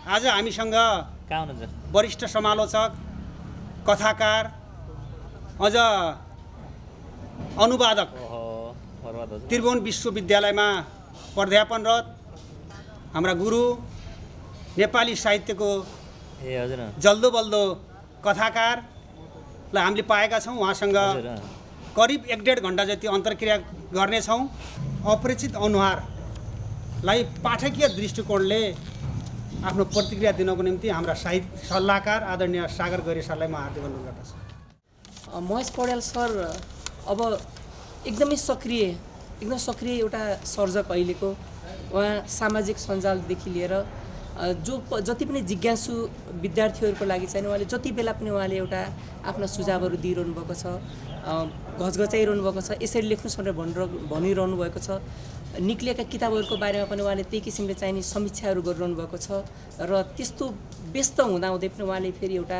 आज हामीसँग कहाँ हुनुहुन्छ? वरिष्ठ समालोचक, कथाकार, अझ अनुवादक, ओहो, बर्बाद हजुर। त्रिभुवन विश्वविद्यालयमा प्राध्यापनरत हाम्रा गुरु, नेपाली साहित्यको ए हजुर जल्दो बल्दो कथाकारलाई हामीले पाएका छौँ। उहाँसँग हजुर करिब 1.5 घन्टा जति अन्तर्क्रिया गर्नेछौँ। अपरिचित अनुहारलाई पाठकीय दृष्टिकोणले आफ्नो प्रतिक्रिया दिनको निम्ति हाम्रा साहित्य सल्लाहकार आदरणीय सागर गैरे सरलाई म हार्दिक अनुरोध गर्दछु। महेश पौड्याल सर अब एकदमै सक्रिय एउटा सर्जक अहिलेको। उहाँ सामाजिक सञ्जालदेखि लिएर जति पनि जिज्ञासु विद्यार्थीहरूको लागि चाहिँ उहाँले जति बेला पनि उहाँले एउटा आफ्ना सुझावहरू दिइरहनु भएको छ, घचघचाइरहनु भएको छ, यसरी लेख्नुहोस् भनेर भनिरहनु भएको छ। निक्लिएका किताबहरूको बारेमा पनि उहाँले त्यही किसिमले चाहिने समीक्षाहरू गरिरहनु भएको छ। र त्यस्तो व्यस्त हुँदाहुँदै पनि उहाँले फेरि एउटा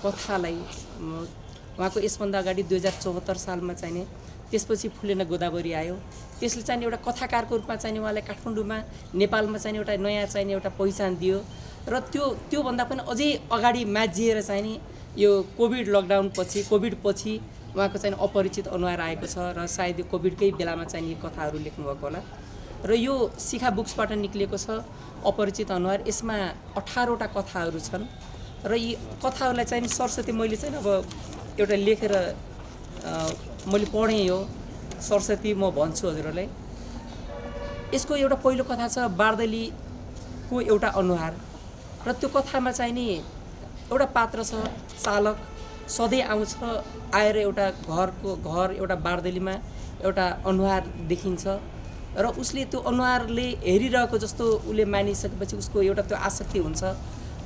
कथालाई उहाँको यसभन्दा अगाडि 2074 सालमा चाहिने त्यसपछि फुलेन गोदावरी आयो। त्यसले चाहिँ एउटा कथाकारको रूपमा चाहिँ उहाँलाई काठमाडौँमा नेपालमा चाहिँ एउटा नयाँ चाहिँ एउटा पहिचान दियो। र त्योभन्दा पनि अझै अगाडि माझिएर चाहिँ यो कोभिड लकडाउन पछि उहाँको चाहिँ अपरिचित अनुहार आएको छ र सायद यो कोभिडकै बेलामा चाहिँ यी कथाहरू लेख्नुभएको होला। र यो शिखा बुक्सबाट निक्लिएको छ अपरिचित अनुहार। यसमा 18वटा कथाहरू छन् र यी कथाहरूलाई चाहिँ सरस्वती मैले चाहिँ अब एउटा लेखेर मैले पढेँ। यो सरस्वती म भन्छु हजुरहरूलाई। यसको एउटा पहिलो कथा छ बार्दलीको एउटा अनुहार। र त्यो कथामा चाहिँ नि एउटा पात्र छ चालक, सधैँ आउँछ, आएर एउटा घर एउटा बार्दलीमा एउटा अनुहार देखिन्छ र उसले त्यो अनुहारले हेरिरहेको जस्तो उसले मानिसकेपछि उसको एउटा त्यो आसक्ति हुन्छ।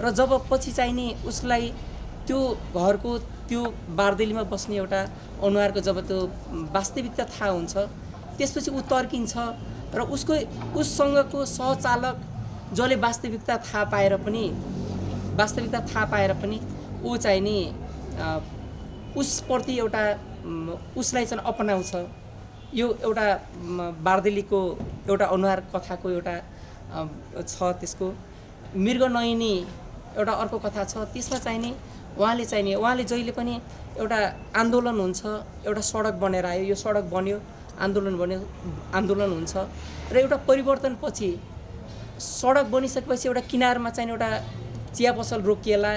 र जब पछि चाहिँ नि उसलाई त्यो घरको त्यो बार्दलीमा बस्ने एउटा अनुहारको जब त्यो वास्तविकता थाहा हुन्छ त्यसपछि ऊ तर्किन्छ र उससँगको सहचालक जसले वास्तविकता थाहा पाएर पनि ऊ चाहिँ नि उसप्रति एउटा उसलाई चाहिँ अपनाउँछ। यो एउटा बार्दलीको एउटा अनुहार कथाको एउटा छ। त्यसको मृगनयनी एउटा अर्को कथा छ। त्यसमा चाहिँ नि उहाँले जहिले पनि एउटा आन्दोलन हुन्छ, एउटा सडक बनेर आयो, यो सडक बन्यो, आन्दोलन हुन्छ र एउटा परिवर्तनपछि सडक बनिसकेपछि एउटा किनारमा चाहिँ एउटा चिया पसल रोकिएला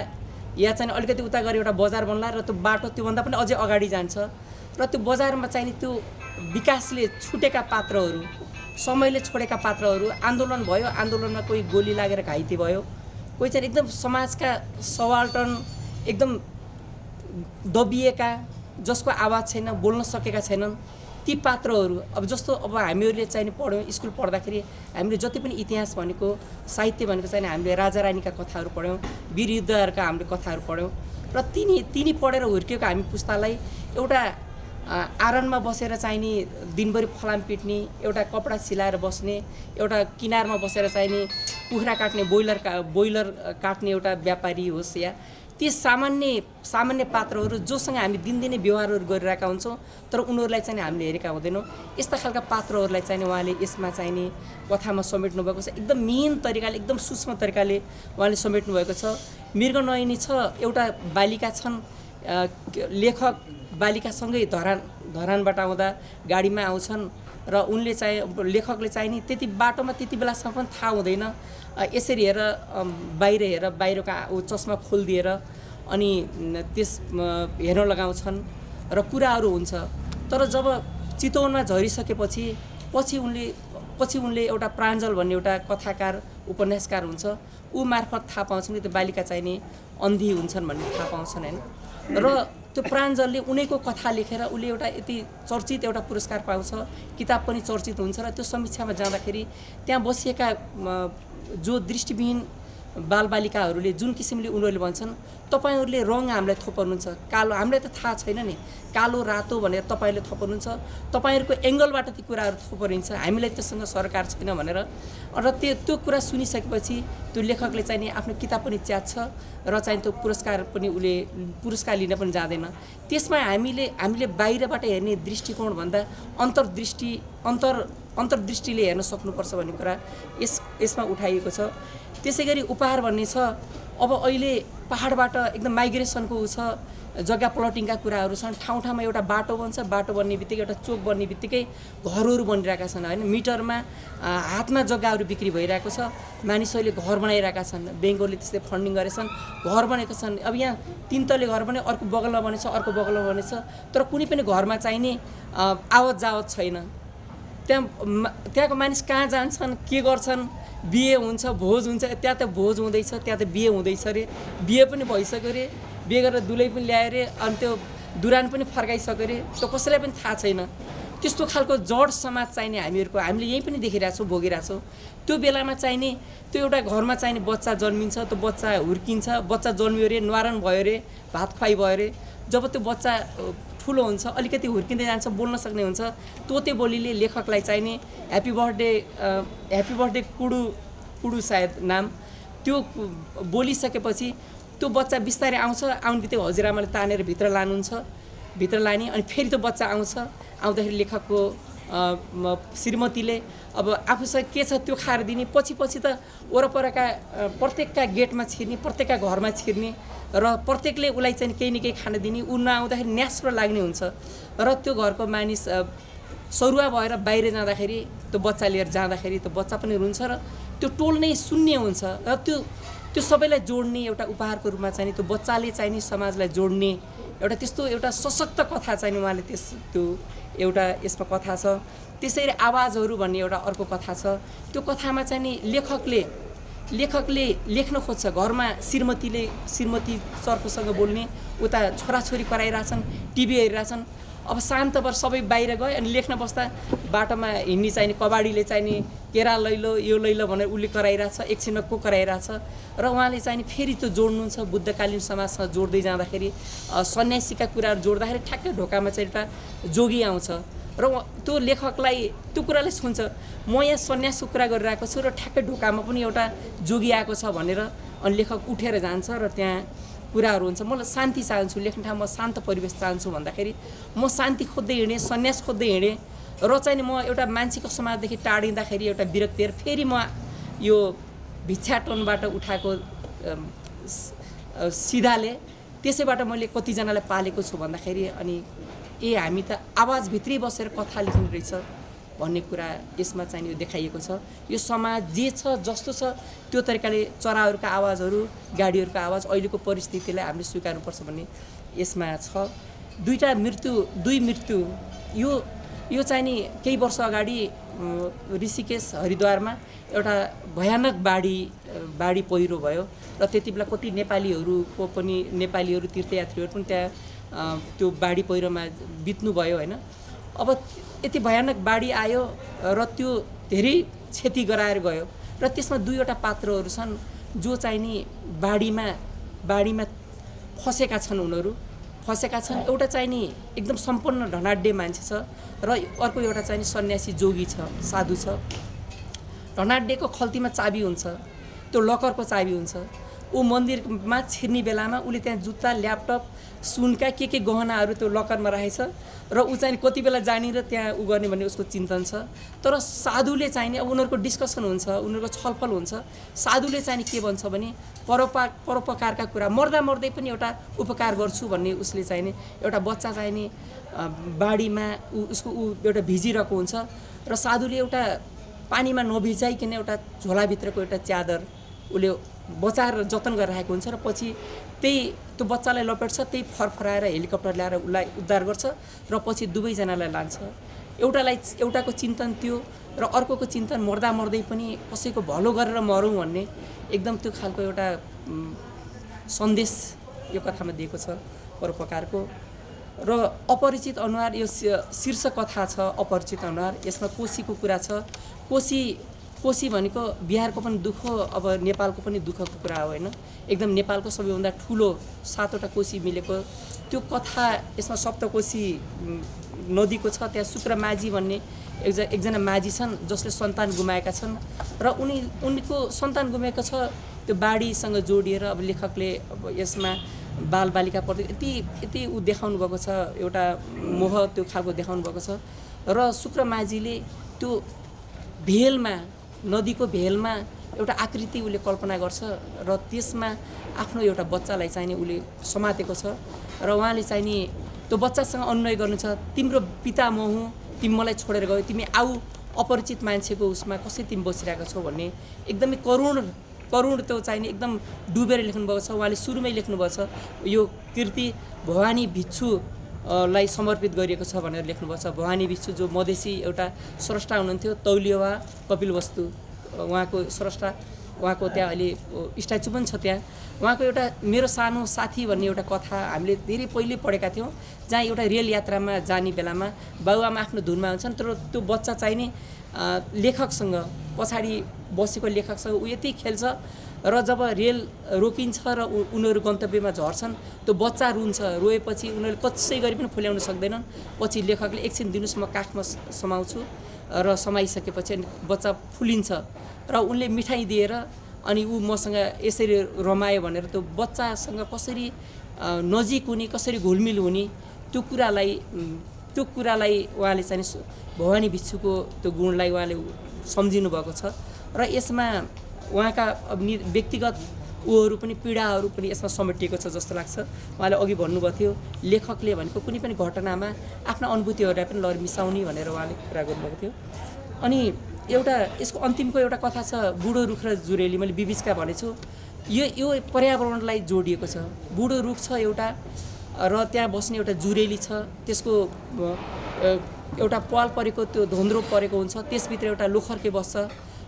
या चाहिँ अलिकति उता गएर एउटा बजार बन्ला र त्यो बाटो त्योभन्दा पनि अझै अगाडि जान्छ र त्यो बजारमा चाहिँ त्यो विकासले छुटेका पात्रहरू, समयले छोडेका पात्रहरू, आन्दोलन भयो, आन्दोलनमा कोही गोली लागेर घाइते भयो, कोही चाहिँ एकदम समाजका सवाल्टन एकदम दबिएका, जसको आवाज छैन, बोल्न सकेका छैनन्, ती पात्रहरू अब जस्तो अब हामीहरूले चाहिँ पढ्यौँ स्कुल पढ्दाखेरि हामीले जति पनि इतिहास भनेको साहित्य भनेको चाहिँ हामीले राजा रानीका कथाहरू पढ्यौँ, वीर युद्धहरूका हामीले कथाहरू पढ्यौँ र तिनी पढेर हुर्किएको हामी पुस्तालाई एउटा आँगनमा बसेर चाहिँ नि दिनभरि फलाम पिट्ने, एउटा कपडा सिलाएर बस्ने, एउटा किनारमा बसेर चाहिँ नि कुखुरा काट्ने, बोइलर काट्ने एउटा व्यापारी होस् या ती सामान्य पात्रहरू जोसँग हामी दिनदिनै व्यवहारहरू गरिरहेका हुन्छौँ तर उनीहरूलाई चाहिँ हामीले हेरेका हुँदैनौँ। यस्ता खालका पात्रहरूलाई चाहिँ उहाँले यसमा चाहिँ नि कथामा समेट्नु भएको छ। एकदम मिहिन तरिकाले, एकदम सूक्ष्म तरिकाले उहाँले समेट्नु भएको छ। मृगनयनी छ, एउटा बालिका छन्, लेखक बालिकासँगै धरानबाट आउँदा गाडीमा आउँछन् र उनले चाहिँ लेखकले चाहिँ नि त्यति बाटोमा त्यति बेलासम्म पनि थाहा हुँदैन, यसरी बाहिरका चस्मा खोलिदिएर अनि त्यस हेर्न लगाउँछन् र कुराहरू हुन्छ। तर जब चितवनमा झरिसकेपछि पछि उनले एउटा प्राञ्जल भन्ने एउटा कथाकार उपन्यासकार हुन्छ, ऊ मार्फत थाहा पाउँछन् कि त्यो बालिका चाहिँ नि अन्धी हुन्छन् भन्ने थाहा पाउँछन् होइन। र त्यो प्राञ्जलले उनैको कथा लेखेर उसले एउटा यति चर्चित एउटा पुरस्कार पाउँछ, किताब पनि चर्चित हुन्छ र त्यो समीक्षामा जाँदाखेरि त्यहाँ बसिएका जो दृष्टिविहीन बालबालिकाहरूले जुन किसिमले उनीहरूले भन्छन् तपाईँहरूले रङ हामीलाई थोपर्नुहुन्छ, कालो हामीलाई त थाहा छैन नि, कालो रातो भनेर तपाईँहरूले थोपर्नुहुन्छ, तपाईँहरूको एङ्गलबाट ती कुराहरू थोपरिन्छ, हामीलाई त्योसँग सरकार छैन भनेर। र त्यो कुरा सुनिसकेपछि त्यो लेखकले चाहिँ नि आफ्नो किताब पनि च्यात्छ र चाहिँ त्यो पुरस्कार लिन पनि जाँदैन। त्यसमा हामीले बाहिरबाट हेर्ने दृष्टिकोणभन्दा अन्तर्दृष्टिले हेर्न सक्नुपर्छ भन्ने कुरा यसमा उठाइएको छ। त्यसै गरी उपहार भन्ने छ, अब अहिले पहाडबाट एकदम माइग्रेसनको छ, जग्गा प्लटिङका कुराहरू छन्, ठाउँमा एउटा बाटो बन्छ, बाटो बन्ने बित्तिकै एउटा चोक बन्ने बित्तिकै घरहरू बनिरहेका छन् होइन, मिटरमा हातमा जग्गाहरू बिक्री भइरहेको छ, मानिसहरूले घर बनाइरहेका छन्, ब्याङ्कहरूले त्यस्तै फन्डिङ गरेछन्, घर बनेका छन्। अब यहाँ 3 तले घर बने, अर्को बगलमा बनेछ, अर्को बगलमा बनेछ, तर कुनै पनि घरमा चाहिने आवत जावत छैन। त्यहाँको मानिस कहाँ जान्छन्, के गर्छन्, बिहे हुन्छ, भोज हुन्छ, त्यहाँ त भोज हुँदैछ, त्यहाँ त बिहे हुँदैछ अरे, बिहे पनि भइसक्यो अरे, बिहे गरेर दुलै पनि ल्यायो अरे, अनि त्यो दुरान पनि फर्काइसक्यो अरे, त्यो कसैलाई पनि थाहा छैन। त्यस्तो खालको जड समाज चाहिने हामीले यहीँ पनि देखिरहेछौँ, भोगिरहेछौँ। त्यो बेलामा चाहिने त्यो एउटा घरमा चाहिने बच्चा जन्मिन्छ, त्यो बच्चा हुर्किन्छ, बच्चा जन्मियो अरे, न्वारन भयो अरे, भात खुवाइ भयो अरे, जब त्यो बच्चा ठुलो हुन्छ, अलिकति हुर्किँदै जान्छ, बोल्न सक्ने हुन्छ, तोते बोलीले लेखकलाई चाहिने ह्याप्पी बर्थडे कुडु सायद नाम, त्यो बोलिसकेपछि त्यो बच्चा बिस्तारै आउने बित्तिकै हजुरआमाले तानेर भित्र लाने, अनि फेरि त्यो बच्चा आउँदाखेरि लेखकको श्रीमतीले अब आफूसँग के छ त्यो खाएर दिने, पछि त वरपरका प्रत्येकका गेटमा छिर्ने, प्रत्येकका घरमा छिर्ने र प्रत्येकले उसलाई चाहिँ केही न केही खान दिने, ऊ नआउँदाखेरि न्यास्रो लाग्ने हुन्छ। र त्यो घरको मानिस सरुवा भएर बाहिर जाँदाखेरि, त्यो बच्चा लिएर जाँदाखेरि त्यो बच्चा पनि रुन्छ र त्यो टोल नै शून्य हुन्छ। र त्यो सबैलाई जोड्ने एउटा उपहारको रूपमा चाहिँ त्यो बच्चाले चाहिँ समाजलाई जोड्ने एउटा त्यस्तो एउटा सशक्त कथा चाहिँ उहाँले त्यो एउटा यसमा कथा छ। त्यसैले आवाजहरू भन्ने एउटा अर्को कथा छ। त्यो कथामा चाहिँ नि लेखकले लेख्न खोज्छ, घरमा श्रीमती चर्कोसँग बोल्ने, उता छोराछोरी कराइरहेछन्, टिभी हेरिरहेछन्, अब शान्त भएर सबै बाहिर गए, अनि लेख्न बस्दा बाटोमा हिँड्ने चाहिने कबाडीले चाहिने केरा लैलो यो लैलो भनेर उसले कराइरहेछ, एकछिनमा को कराइरहेछ, र उहाँले चाहिँ फेरि त्यो जोड्नुहुन्छ बुद्धकालीन समाजसँग जोड्दै जाँदाखेरि, सन्यासीका कुराहरू जोड्दाखेरि ठ्याक्कै ढोकामा चाहिँ एउटा जोगी आउँछ र त्यो लेखकलाई त्यो कुराले सुन्छ, म यहाँ सन्यासको कुरा गरिरहेको छु र ठ्याक्कै ढोकामा पनि एउटा जोगी आएको छ भनेर, अनि लेखक उठेर जान्छ र त्यहाँ कुराहरू हुन्छ। म शान्ति चाहन्छु, लेख्ने ठाउँमा शान्त परिवेश चाहन्छु भन्दाखेरि म शान्ति खोज्दै हिँडेँ, सन्यास खोज्दै हिँडेँ, र चाहिँ म एउटा मान्छेको समाजदेखि टाढिँदाखेरि एउटा विरक्ति, फेरि म यो भिक्षाटनबाट उठाएको सिधाले त्यसैबाट मैले कतिजनालाई पालेको छु भन्दाखेरि, अनि हामी त आवाजभित्रै बसेर कथा लेख्ने रहेछ भन्ने कुरा यसमा चाहिँ यो देखाइएको छ। यो समाज जे छ जस्तो छ त्यो तरिकाले चराहरूका आवाजहरू, गाडीहरूका आवाज, अहिलेको परिस्थितिलाई हामीले स्वीकार्नुपर्छ भन्ने यसमा छ। दुई मृत्यु यो चाहिँ नि केही वर्ष अगाडि ऋषिकेश हरिद्वारमा एउटा भयानक बाढी पहिरो भयो र त्यति बेला कति नेपालीहरू तीर्थयात्रीहरू पनि त्यहाँ त्यो बाढी पहिरोमा बित्नुभयो होइन। अब यति भयानक बाढी आयो र त्यो धेरै क्षति गराएर गयो, र त्यसमा 2वटा पात्रहरू छन् जो चाहिँ नि बाढीमा फसेका छन्, एउटा चाहिँ नि एकदम सम्पन्न धनाढ्य मान्छे छ र अर्को एउटा चाहिँ नि सन्यासी जोगी छ, साधु छ। धनाढ्यको खल्तीमा चाबी हुन्छ, त्यो लकरको चाबी हुन्छ, ऊ मन्दिरमा छिर्ने बेलामा उसले त्यहाँ जुत्ता, ल्यापटप, सुनका के गहनाहरू त्यो लकरमा राखेछ र ऊ चाहिँ कति बेला जाने र त्यहाँ ऊ गर्ने भन्ने उसको चिन्तन छ। तर साधुले चाहिँ नि अब उनीहरूको डिस्कसन हुन्छ, उनीहरूको छलफल हुन्छ, साधुले चाहिँ के भन्छ भने परोपकारका कुरा, मर्दै पनि एउटा उपकार गर्छु भन्ने उसले चाहिँ नि, एउटा बच्चा चाहिँ नि बाढीमा ऊ एउटा भिजिरहेको हुन्छ र साधुले एउटा पानीमा नभिजाइकन एउटा झोलाभित्रको एउटा च्यादर उसले बचाएर जतन गरिरहेको हुन्छ र पछि त्यो बच्चालाई लपेट्छ, त्यही फरफराएर हेलिकप्टर ल्याएर उसलाई उद्धार गर्छ र पछि दुवैजनालाई लान्छ। एउटाको चिन्तन त्यो र अर्कोको चिन्तन मर्दै पनि कसैको भलो गरेर मरौँ भन्ने एकदम त्यो खालको एउटा सन्देश यो कथामा दिएको छ परोपकारको। र अपरिचित अनुहार यो शीर्ष कथा छ, अपरिचित अनुहार। यसमा कोसीको कुरा छ। कोसी कोशी भनेको बिहारको पनि दुःख अब नेपालको पनि दुःखको कुरा हो होइन। एकदम नेपालको सबैभन्दा ठुलो 7वटा कोशी मिलेको त्यो कथा यसमा सप्तकोशी नदीको छ। त्यहाँ शुक्रमाझी भन्ने एकजना माझी छन् जसले सन्तान गुमाएका छन् र उनको सन्तान गुमाएको छ। त्यो बाढीसँग जोडिएर अब लेखकले अब यसमा बालबालिकाप्रति यति ऊ देखाउनु भएको छ, एउटा मोह त्यो खालको देखाउनु भएको छ। र शुक्रमाझीले त्यो भेलमा, नदीको भेलमा एउटा आकृति उसले कल्पना गर्छ र त्यसमा आफ्नो एउटा बच्चालाई चाहिने उसले समातेको छ र उहाँले चाहिने त्यो बच्चासँग अनुनय गर्नु छ, तिम्रो पिता म हुँ, तिमी मलाई छोडेर गयो, तिमी आऊ, अपरिचित मान्छेको उसमा कसरी तिमी बसिरहेको छौ भन्ने एकदमै करुण त्यो चाहिने एकदम डुबेर लेख्नुभएको छ। उहाँले सुरुमै लेख्नुभएको छ यो कृति भवानी भिक्षु लाई समर्पित गरिएको छ भनेर लेख्नुभएको छ। भवानी भिक्षु जो मधेसी एउटा स्रष्टा हुनुहुन्थ्यो, तौलिया कपिलवस्तु उहाँको स्रष्टा, उहाँको त्यहाँ अहिले स्ट्याचु पनि छ त्यहाँ। उहाँको एउटा मेरो सानो साथी भन्ने एउटा कथा हामीले धेरै पहिले पढेका थियौँ, जहाँ एउटा रेल यात्रामा जाने बेलामा बाबुआमा आफ्नो धुनमा हुन्छन् तर त्यो बच्चा चाहिने लेखकसँग पछाडि बसेको लेखकसँग ऊ यति खेल्छ र जब रेल रोकिन्छ र उनीहरू गन्तव्यमा झर्छन् त्यो बच्चा रुन्छ। रोएपछि उनीहरूले कसै गरी पनि फुल्याउन सक्दैनन्। पछि लेखकले एकछिन दिनुहोस् म काखमा समाउँछु र समाइसकेपछि बच्चा फुलिन्छ र उनले मिठाई दिएर अनि ऊ मसँग यसरी रमायो भनेर त्यो बच्चासँग कसरी नजिक हुने, कसरी घुलमिल हुने त्यो कुरालाई उहाँले चाहिँ भवानी भिक्षुको त्यो गुणलाई उहाँले सम्झिनु भएको छ र यसमा उहाँका व्यक्तिगत ऊहरू पनि पीडाहरू पनि यसमा समेटिएको छ जस्तो लाग्छ। उहाँले अघि भन्नुभएको थियो लेखकले भनेको कुनै पनि घटनामा आफ्ना अनुभूतिहरूलाई पनि लहर मिसाउने भनेर उहाँले कुरा गर्नुभएको थियो। अनि एउटा यसको अन्तिमको एउटा कथा छ बुढो रुख र जुरेली, मैले बिबिचका भनेछु। यो पर्यावरणलाई जोडिएको छ। बुढो रुख छ एउटा र त्यहाँ बस्ने एउटा जुरेली छ, त्यसको एउटा पाल परेको त्यो धोन्द्रो परेको हुन्छ, त्यसभित्र एउटा लोखर्के बस्छ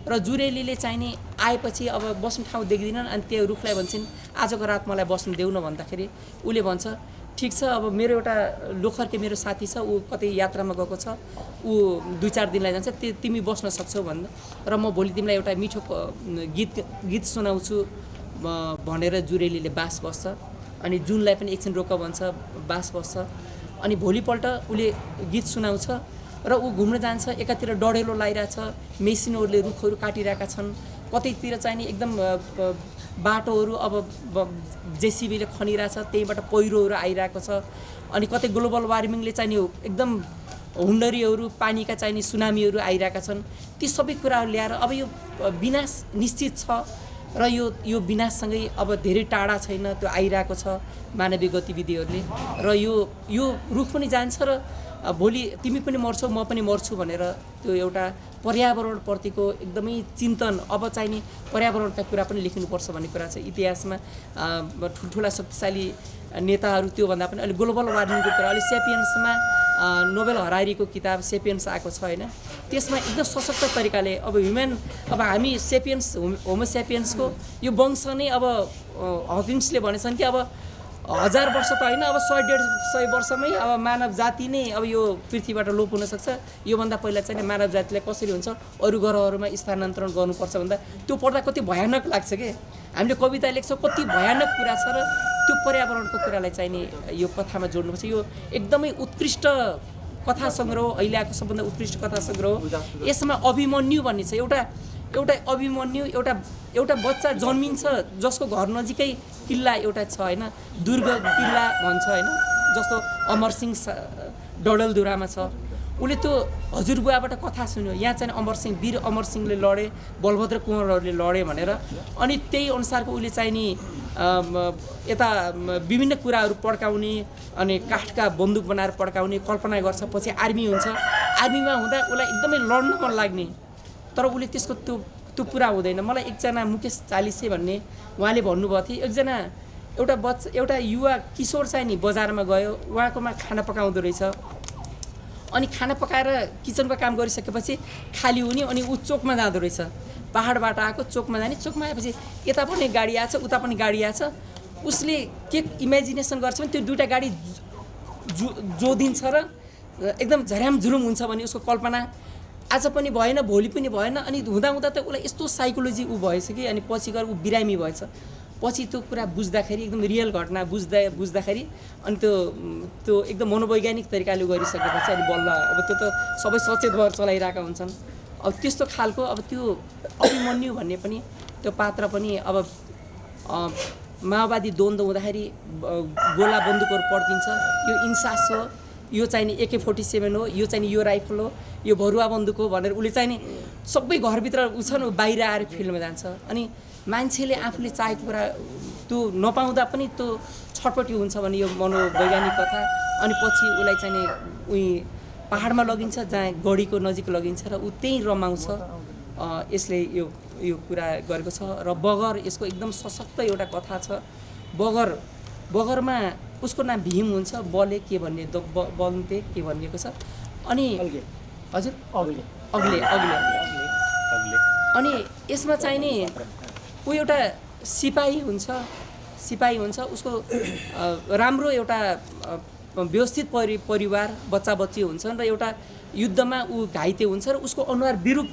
र जुरेलीले चाहिने आएपछि अब बस्ने ठाउँ देख्दिनन् अनि त्यो रुखलाई भन्छन् आजको रात मलाई बस्नु देऊ न भन्दाखेरि उसले भन्छ ठिक छ, अब मेरो एउटा लोखर्के मेरो साथी छ, ऊ कतै यात्रामा गएको छ, ऊ 2-4 दिनलाई जान्छ, तिमी बस्न सक्छौ भन्दा र म भोलि तिमीलाई एउटा मिठो गीत सुनाउँछु भनेर जुरेलीले बास बस्छ। अनि जुनलाई पनि एकछिन रोक भन्छ, बास बस्छ। अनि भोलिपल्ट उसले गीत सुनाउँछ र ऊ घुम्न जान्छ। एकातिर डढेलो लगाइरहेछ, मेसिनहरूले रुखहरू काटिरहेका छन्, कतैतिर चाहिने एकदम बाटोहरू अब जेसिबीले खनिरहेछ, त्यहीबाट पहिरोहरू आइरहेको छ। अनि कतै ग्लोबल वार्मिङले चाहिने एकदम हुन्डरीहरू, पानीका चाहिने सुनामीहरू आइरहेका छन्। ती सबै कुराहरू ल्याएर अब यो विनाश निश्चित छ र यो विनाशसँगै अब धेरै टाढा छैन, त्यो आइरहेको छ मानवीय गतिविधिहरूले र यो रुख पनि जान्छ र भोलि तिमी पनि मर्छौ म पनि मर्छु भनेर त्यो एउटा पर्यावरणप्रतिको एकदमै चिन्तन, अब चाहिने पर्यावरणका कुरा पनि लेख्नुपर्छ भन्ने कुरा छ। इतिहासमा ठुल्ठुला शक्तिशाली नेताहरू त्योभन्दा पनि अहिले ग्लोबल वार्मिङको कुरा, अहिले सेपियन्समा नोबेल हरारीको किताब सेपियन्स आएको छ होइन, त्यसमा एकदम सशक्त तरिकाले अब हामी सेपियन्स होमो सेपियन्सको यो वंश नै अब हकिन्सले भनेछन् कि अब 1000 वर्ष त होइन, अब 100-150 वर्षमै अब मानव जाति नै अब यो पृथ्वीबाट लोप हुनसक्छ। योभन्दा पहिला चाहिँ मानव जातिलाई कसरी हुन्छ अरू ग्रहहरूमा स्थानान्तरण गर्नुपर्छ भन्दा त्यो पढ्दा कति भयानक लाग्छ कि हामीले कविता लेख्छौँ, कति भयानक कुरा छ र त्यो पर्यावरणको कुरालाई चाहिँ नि यो कथामा जोड्नुपर्छ। यो एकदमै उत्कृष्ट कथा सङ्ग्रह, अहिले आएको सबभन्दा उत्कृष्ट कथा सङ्ग्रह। यसमा अभिमन्यु भन्ने छ, एउटा अभिमन्यु, एउटा बच्चा जन्मिन्छ जसको घर नजिकै किल्ला एउटा छ होइन, दुर्ग किल्ला भन्छ होइन, जस्तो अमरसिंह डडेलधुरामा छ। उसले त्यो हजुरबुवाबाट कथा सुन्यो, यहाँ चाहिँ वीर अमरसिंहले लडे, बलभद्र कुँवरहरूले लडे भनेर। अनि त्यही अनुसारको उसले चाहिँ नि यता विभिन्न कुराहरू पड्काउने अनि काठका बन्दुक बनाएर पड्काउने कल्पना गर्छ। पछि आर्मी हुन्छ, आर्मीमा हुँदा उसलाई एकदमै लड्न मन लाग्ने, तर उसले त्यसको त्यो पुरा हुँदैन। मलाई एकजना मुकेश चालिसे भन्ने उहाँले भन्नुभएको थियो, एउटा युवा किशोर चाहिँ नि बजारमा गयो, उहाँकोमा खाना पकाउँदो रहेछ। अनि खाना पकाएर किचनको काम गरिसकेपछि खाली हुने, अनि ऊ चोकमा जाँदो रहेछ, पहाडबाट आएको चोकमा जाने। चोकमा आएपछि यता पनि गाडी आएछ, उता पनि गाडी आएछ। उसले के इमेजिनेसन गर्छ भने त्यो दुईवटा गाडी जोडिन्छ र एकदम झर्याम झुरुम हुन्छ भने उसको कल्पना आज पनि भएन, भोलि पनि भएन, अनि हुँदा त उसलाई यस्तो साइकोलोजी भएछ कि अनि पछि गएर बिरामी भएछ। पछि त्यो कुरा बुझ्दाखेरि एकदम रियल घटना बुझ्दाखेरि अनि त्यो एकदम मनोवैज्ञानिक तरिकाले गरिसकेपछि अनि बल्ल अब त्यो त सबै सचेत भएर चलाइरहेका हुन्छन्। अब त्यस्तो खालको अब त्यो अभिमन्यु भन्ने पनि त्यो पात्र पनि अब माओवादी द्वन्द्व हुँदाखेरि गोला बन्दुकहरू पड्किन्छ, यो इन्सास हो, यो चाहिँ नि AK-47 हो, यो चाहिँ यो राइफल हो, यो भरुवा बन्दुक हो भनेर उसले चाहिँ नि सबै घरभित्र ऊ बाहिर आएर फिल्डमा जान्छ। अनि मान्छेले आफूले चाहेको कुरा त्यो नपाउँदा पनि त्यो छटपटी हुन्छ भने यो मनोवैज्ञानिक कथा। अनि पछि उसलाई चाहिँ नि उही पहाडमा लगिन्छ जहाँ गढीको नजिक लगिन्छ र ऊ त्यहीँ रमाउँछ। यसले यो कुरा गरेको छ। र बगर यसको एकदम सशक्त एउटा कथा छ। बगरमा उसको नाम भीम हुन्छ, बले के भन्ने बन्ते के भनिएको छ। अनि हजुर अग्ले अनि यसमा चाहिँ नि ऊ एउटा सिपाही हुन्छ, उसको राम्रो एउटा व्यवस्थित परिवार बच्चा बच्ची हुन्छन् र एउटा युद्धमा ऊ घाइते हुन्छ र उसको अनुहार विरूप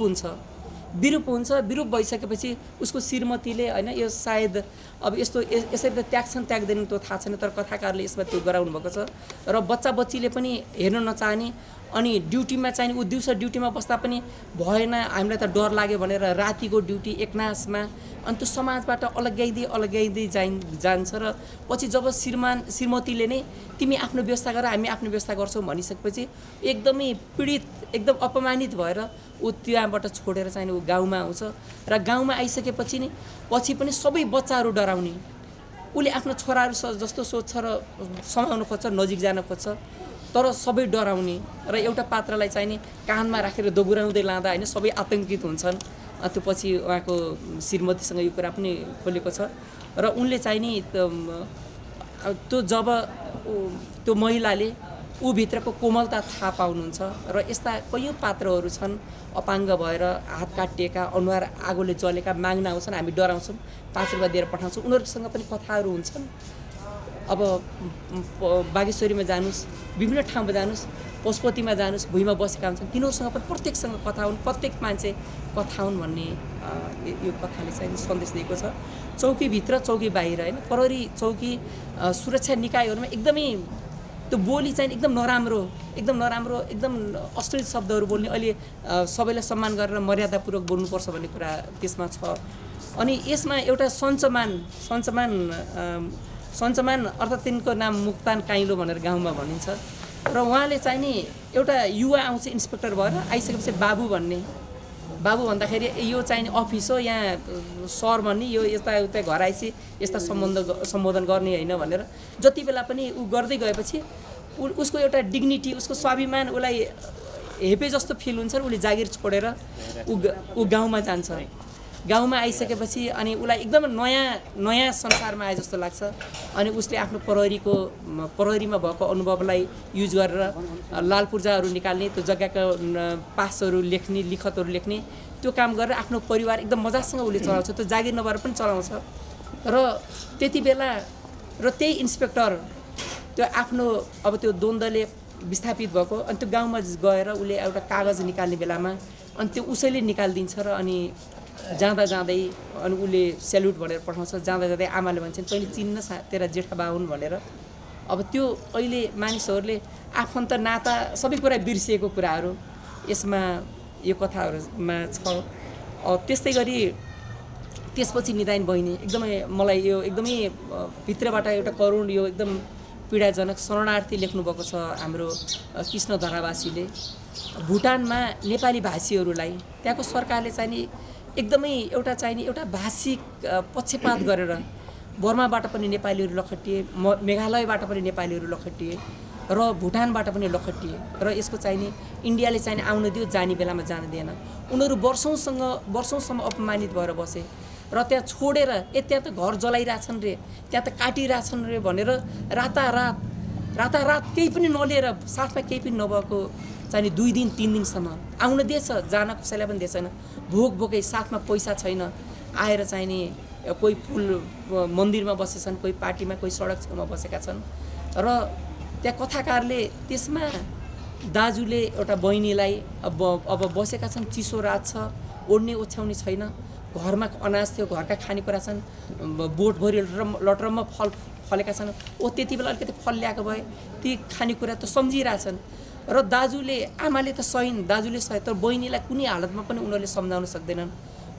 विरूप भइसकेपछि उसको श्रीमतीले होइन यो सायद अब यसरी त त्याग्छन् त्याग्दैनन् त्यो थाहा छैन, तर कथाकारले यसमा त्यो गराउनु भएको छ। र बच्चा बच्चीले पनि हेर्न नचाहने, अनि ड्युटीमा चाहिँ ऊ दिउँसो ड्युटीमा बस्दा पनि भएन, हामीलाई त डर लाग्यो भनेर रातिको ड्युटी एकनासमा, अनि त्यो समाजबाट अलग्याइँदै जान्छ। र पछि जब श्रीमतीले नै तिमी आफ्नो व्यवस्था गर हामी आफ्नो व्यवस्था गर्छौँ भनिसकेपछि एकदमै पीडित एकदम अपमानित भएर ऊ त्यहाँबाट छोडेर चाहिँ ऊ गाउँमा आउँछ। र गाउँमा आइसकेपछि नि पछि पनि सबै बच्चाहरू डराउने, उसले आफ्नो छोराहरू जस्तो सोध्छ र समाउन खोज्छ, नजिक जान खोज्छ, तर सबै डराउने। र एउटा पात्रलाई चाहिँ नि कानमा राखेर दोगुराउँदै लाँदा होइन सबै आतङ्कित हुन्छन्। त्यो पछि उहाँको श्रीमतीसँग यो कुरा पनि खोलेको छ। र उनले चाहिँ नि त्यो जब त्यो महिलाले ऊ भित्रको कोमलता थाहा पाउनुहुन्छ। र यस्ता कयौँ पात्रहरू छन् अपाङ्ग भएर हात काटिएका, अनुहार आगोले जलेका, माग्न आउँछन्, हामी डराउँछौँ, 5 रुपियाँ दिएर पठाउँछौँ, उनीहरूसँग पनि कथाहरू हुन्छन्। अब बागेश्वरीमा जानुहोस्, विभिन्न ठाउँमा जानुहोस्, पशुपतिमा जानुहोस्, भुइँमा बसेका हुन्छन्, तिनीहरूसँग पनि प्रत्येकसँग कथा हुन्, प्रत्येक मान्छे कथा हुन् भन्ने यो कथाले चाहिँ सन्देश दिएको छ। चौकीभित्र चौकी बाहिर होइन, प्रहरी चौकी सुरक्षा निकायहरूमा एकदमै त्यो बोली चाहिँ एकदम नराम्रो एकदम अश्लील शब्दहरू बोल्ने, अहिले सबैलाई सम्मान गरेर मर्यादापूर्वक बोल्नुपर्छ भन्ने कुरा त्यसमा छ। अनि यसमा एउटा सञ्चमान अर्थात् तिनको नाम मुक्तान काइलो भनेर गाउँमा भनिन्छ। र उहाँले चाहिँ नि एउटा युवा आउँछ इन्सपेक्टर भएर, आइसकेपछि बाबु भन्दाखेरि यो चाहिँ अफिस हो, यहाँ सर भन्ने, यो यता घर आएपछि यस्ता सम्बोधन गर्ने होइन भनेर जति बेला पनि ऊ गर्दै गएपछि उसको एउटा डिग्निटी, उसको स्वाभिमान उसलाई हेपे जस्तो फिल हुन्छ र उसले जागिर छोडेर ऊ गाउँमा जान्छ। गाउँमा आइसकेपछि अनि उसलाई एकदम नयाँ संसारमा आए जस्तो लाग्छ। अनि उसले आफ्नो प्रहरीमा भएको अनुभवलाई युज गरेर लाल पूर्जाहरू निकाल्ने, त्यो जग्गाको पासहरू लेख्ने, लिखतहरू लेख्ने, त्यो काम गरेर आफ्नो परिवार एकदम मजासँग उसले चलाउँछ, त्यो जागिर नभएर पनि चलाउँछ। र त्यति बेला र त्यही इन्सपेक्टर त्यो आफ्नो अब त्यो द्वन्द्वले विस्थापित भएको, अनि त्यो गाउँमा गएर उसले एउटा कागज निकाल्ने बेलामा अनि त्यो उसैले निकालिदिन्छ। र अनि जाँदै अनि उसले सेल्युट भनेर पठाउँछ। जाँदै आमाले भन्छन् तैँले चिन्न तेरा जेठा बा हुन् भनेर। अब त्यो अहिले मानिसहरूले आफन्त नाता सबै कुरा बिर्सिएको कुराहरू यसमा यो कथाहरूमा छ। त्यस्तै गरी त्यसपछि निदाइन बहिनी एकदमै मलाई यो एकदमै भित्रबाट एउटा करुण, यो एकदम पीडाजनक शरणार्थी लेख्नुभएको छ हाम्रो कृष्ण धरावासीले। भुटानमा नेपाली भाषीहरूलाई त्यहाँको सरकारले चाहिँ नि एकदमै एउटा भाषिक पक्षपात गरेर बर्माबाट पनि नेपालीहरू लखटिए, मेघालयबाट पनि नेपालीहरू लखटिए र भुटानबाट पनि लखटिए। र यसको चाहिँ नि इन्डियाले चाहिँ आउन दियो, जाने बेलामा जान दिएन। उनीहरू वर्षौँसम्म अपमानित भएर बसे र त्यहाँ छोडेर त्यहाँ त घर जलाइरहेछन् रे, त्यहाँ त काटिरहेछन् रे भनेर रातारात केही पनि नलिएर, साथमा केही पनि नभएको चाहिँ 2 दिन 3 दिनसम्म आउन दिएछ, जान कसैलाई पनि दिएछैन। भोकै साथमा पैसा छैन, आएर चाहिँ नि कोही पुल मन्दिरमा बसेछन्, कोही पार्टीमा, कोही सडक छेउमा बसेका छन्। र त्यहाँ कथाकारले त्यसमा दाजुले एउटा बहिनीलाई अब बसेका छन्, चिसो रात छ, ओढ्ने ओछ्याउने छैन, घरमा अनाज थियो, घरका खानेकुरा छन्, बोटभरि लटरम्म फल फलेका छन्, त्यति बेला अलिकति फल ल्याएको भए ती खानेकुरा त सम्झिरहेछन् र दाजुले आमाले त सहिन्, दाजुले सहे, तर बहिनीलाई कुनै हालतमा पनि उनीहरूले सम्झाउन सक्दैनन्।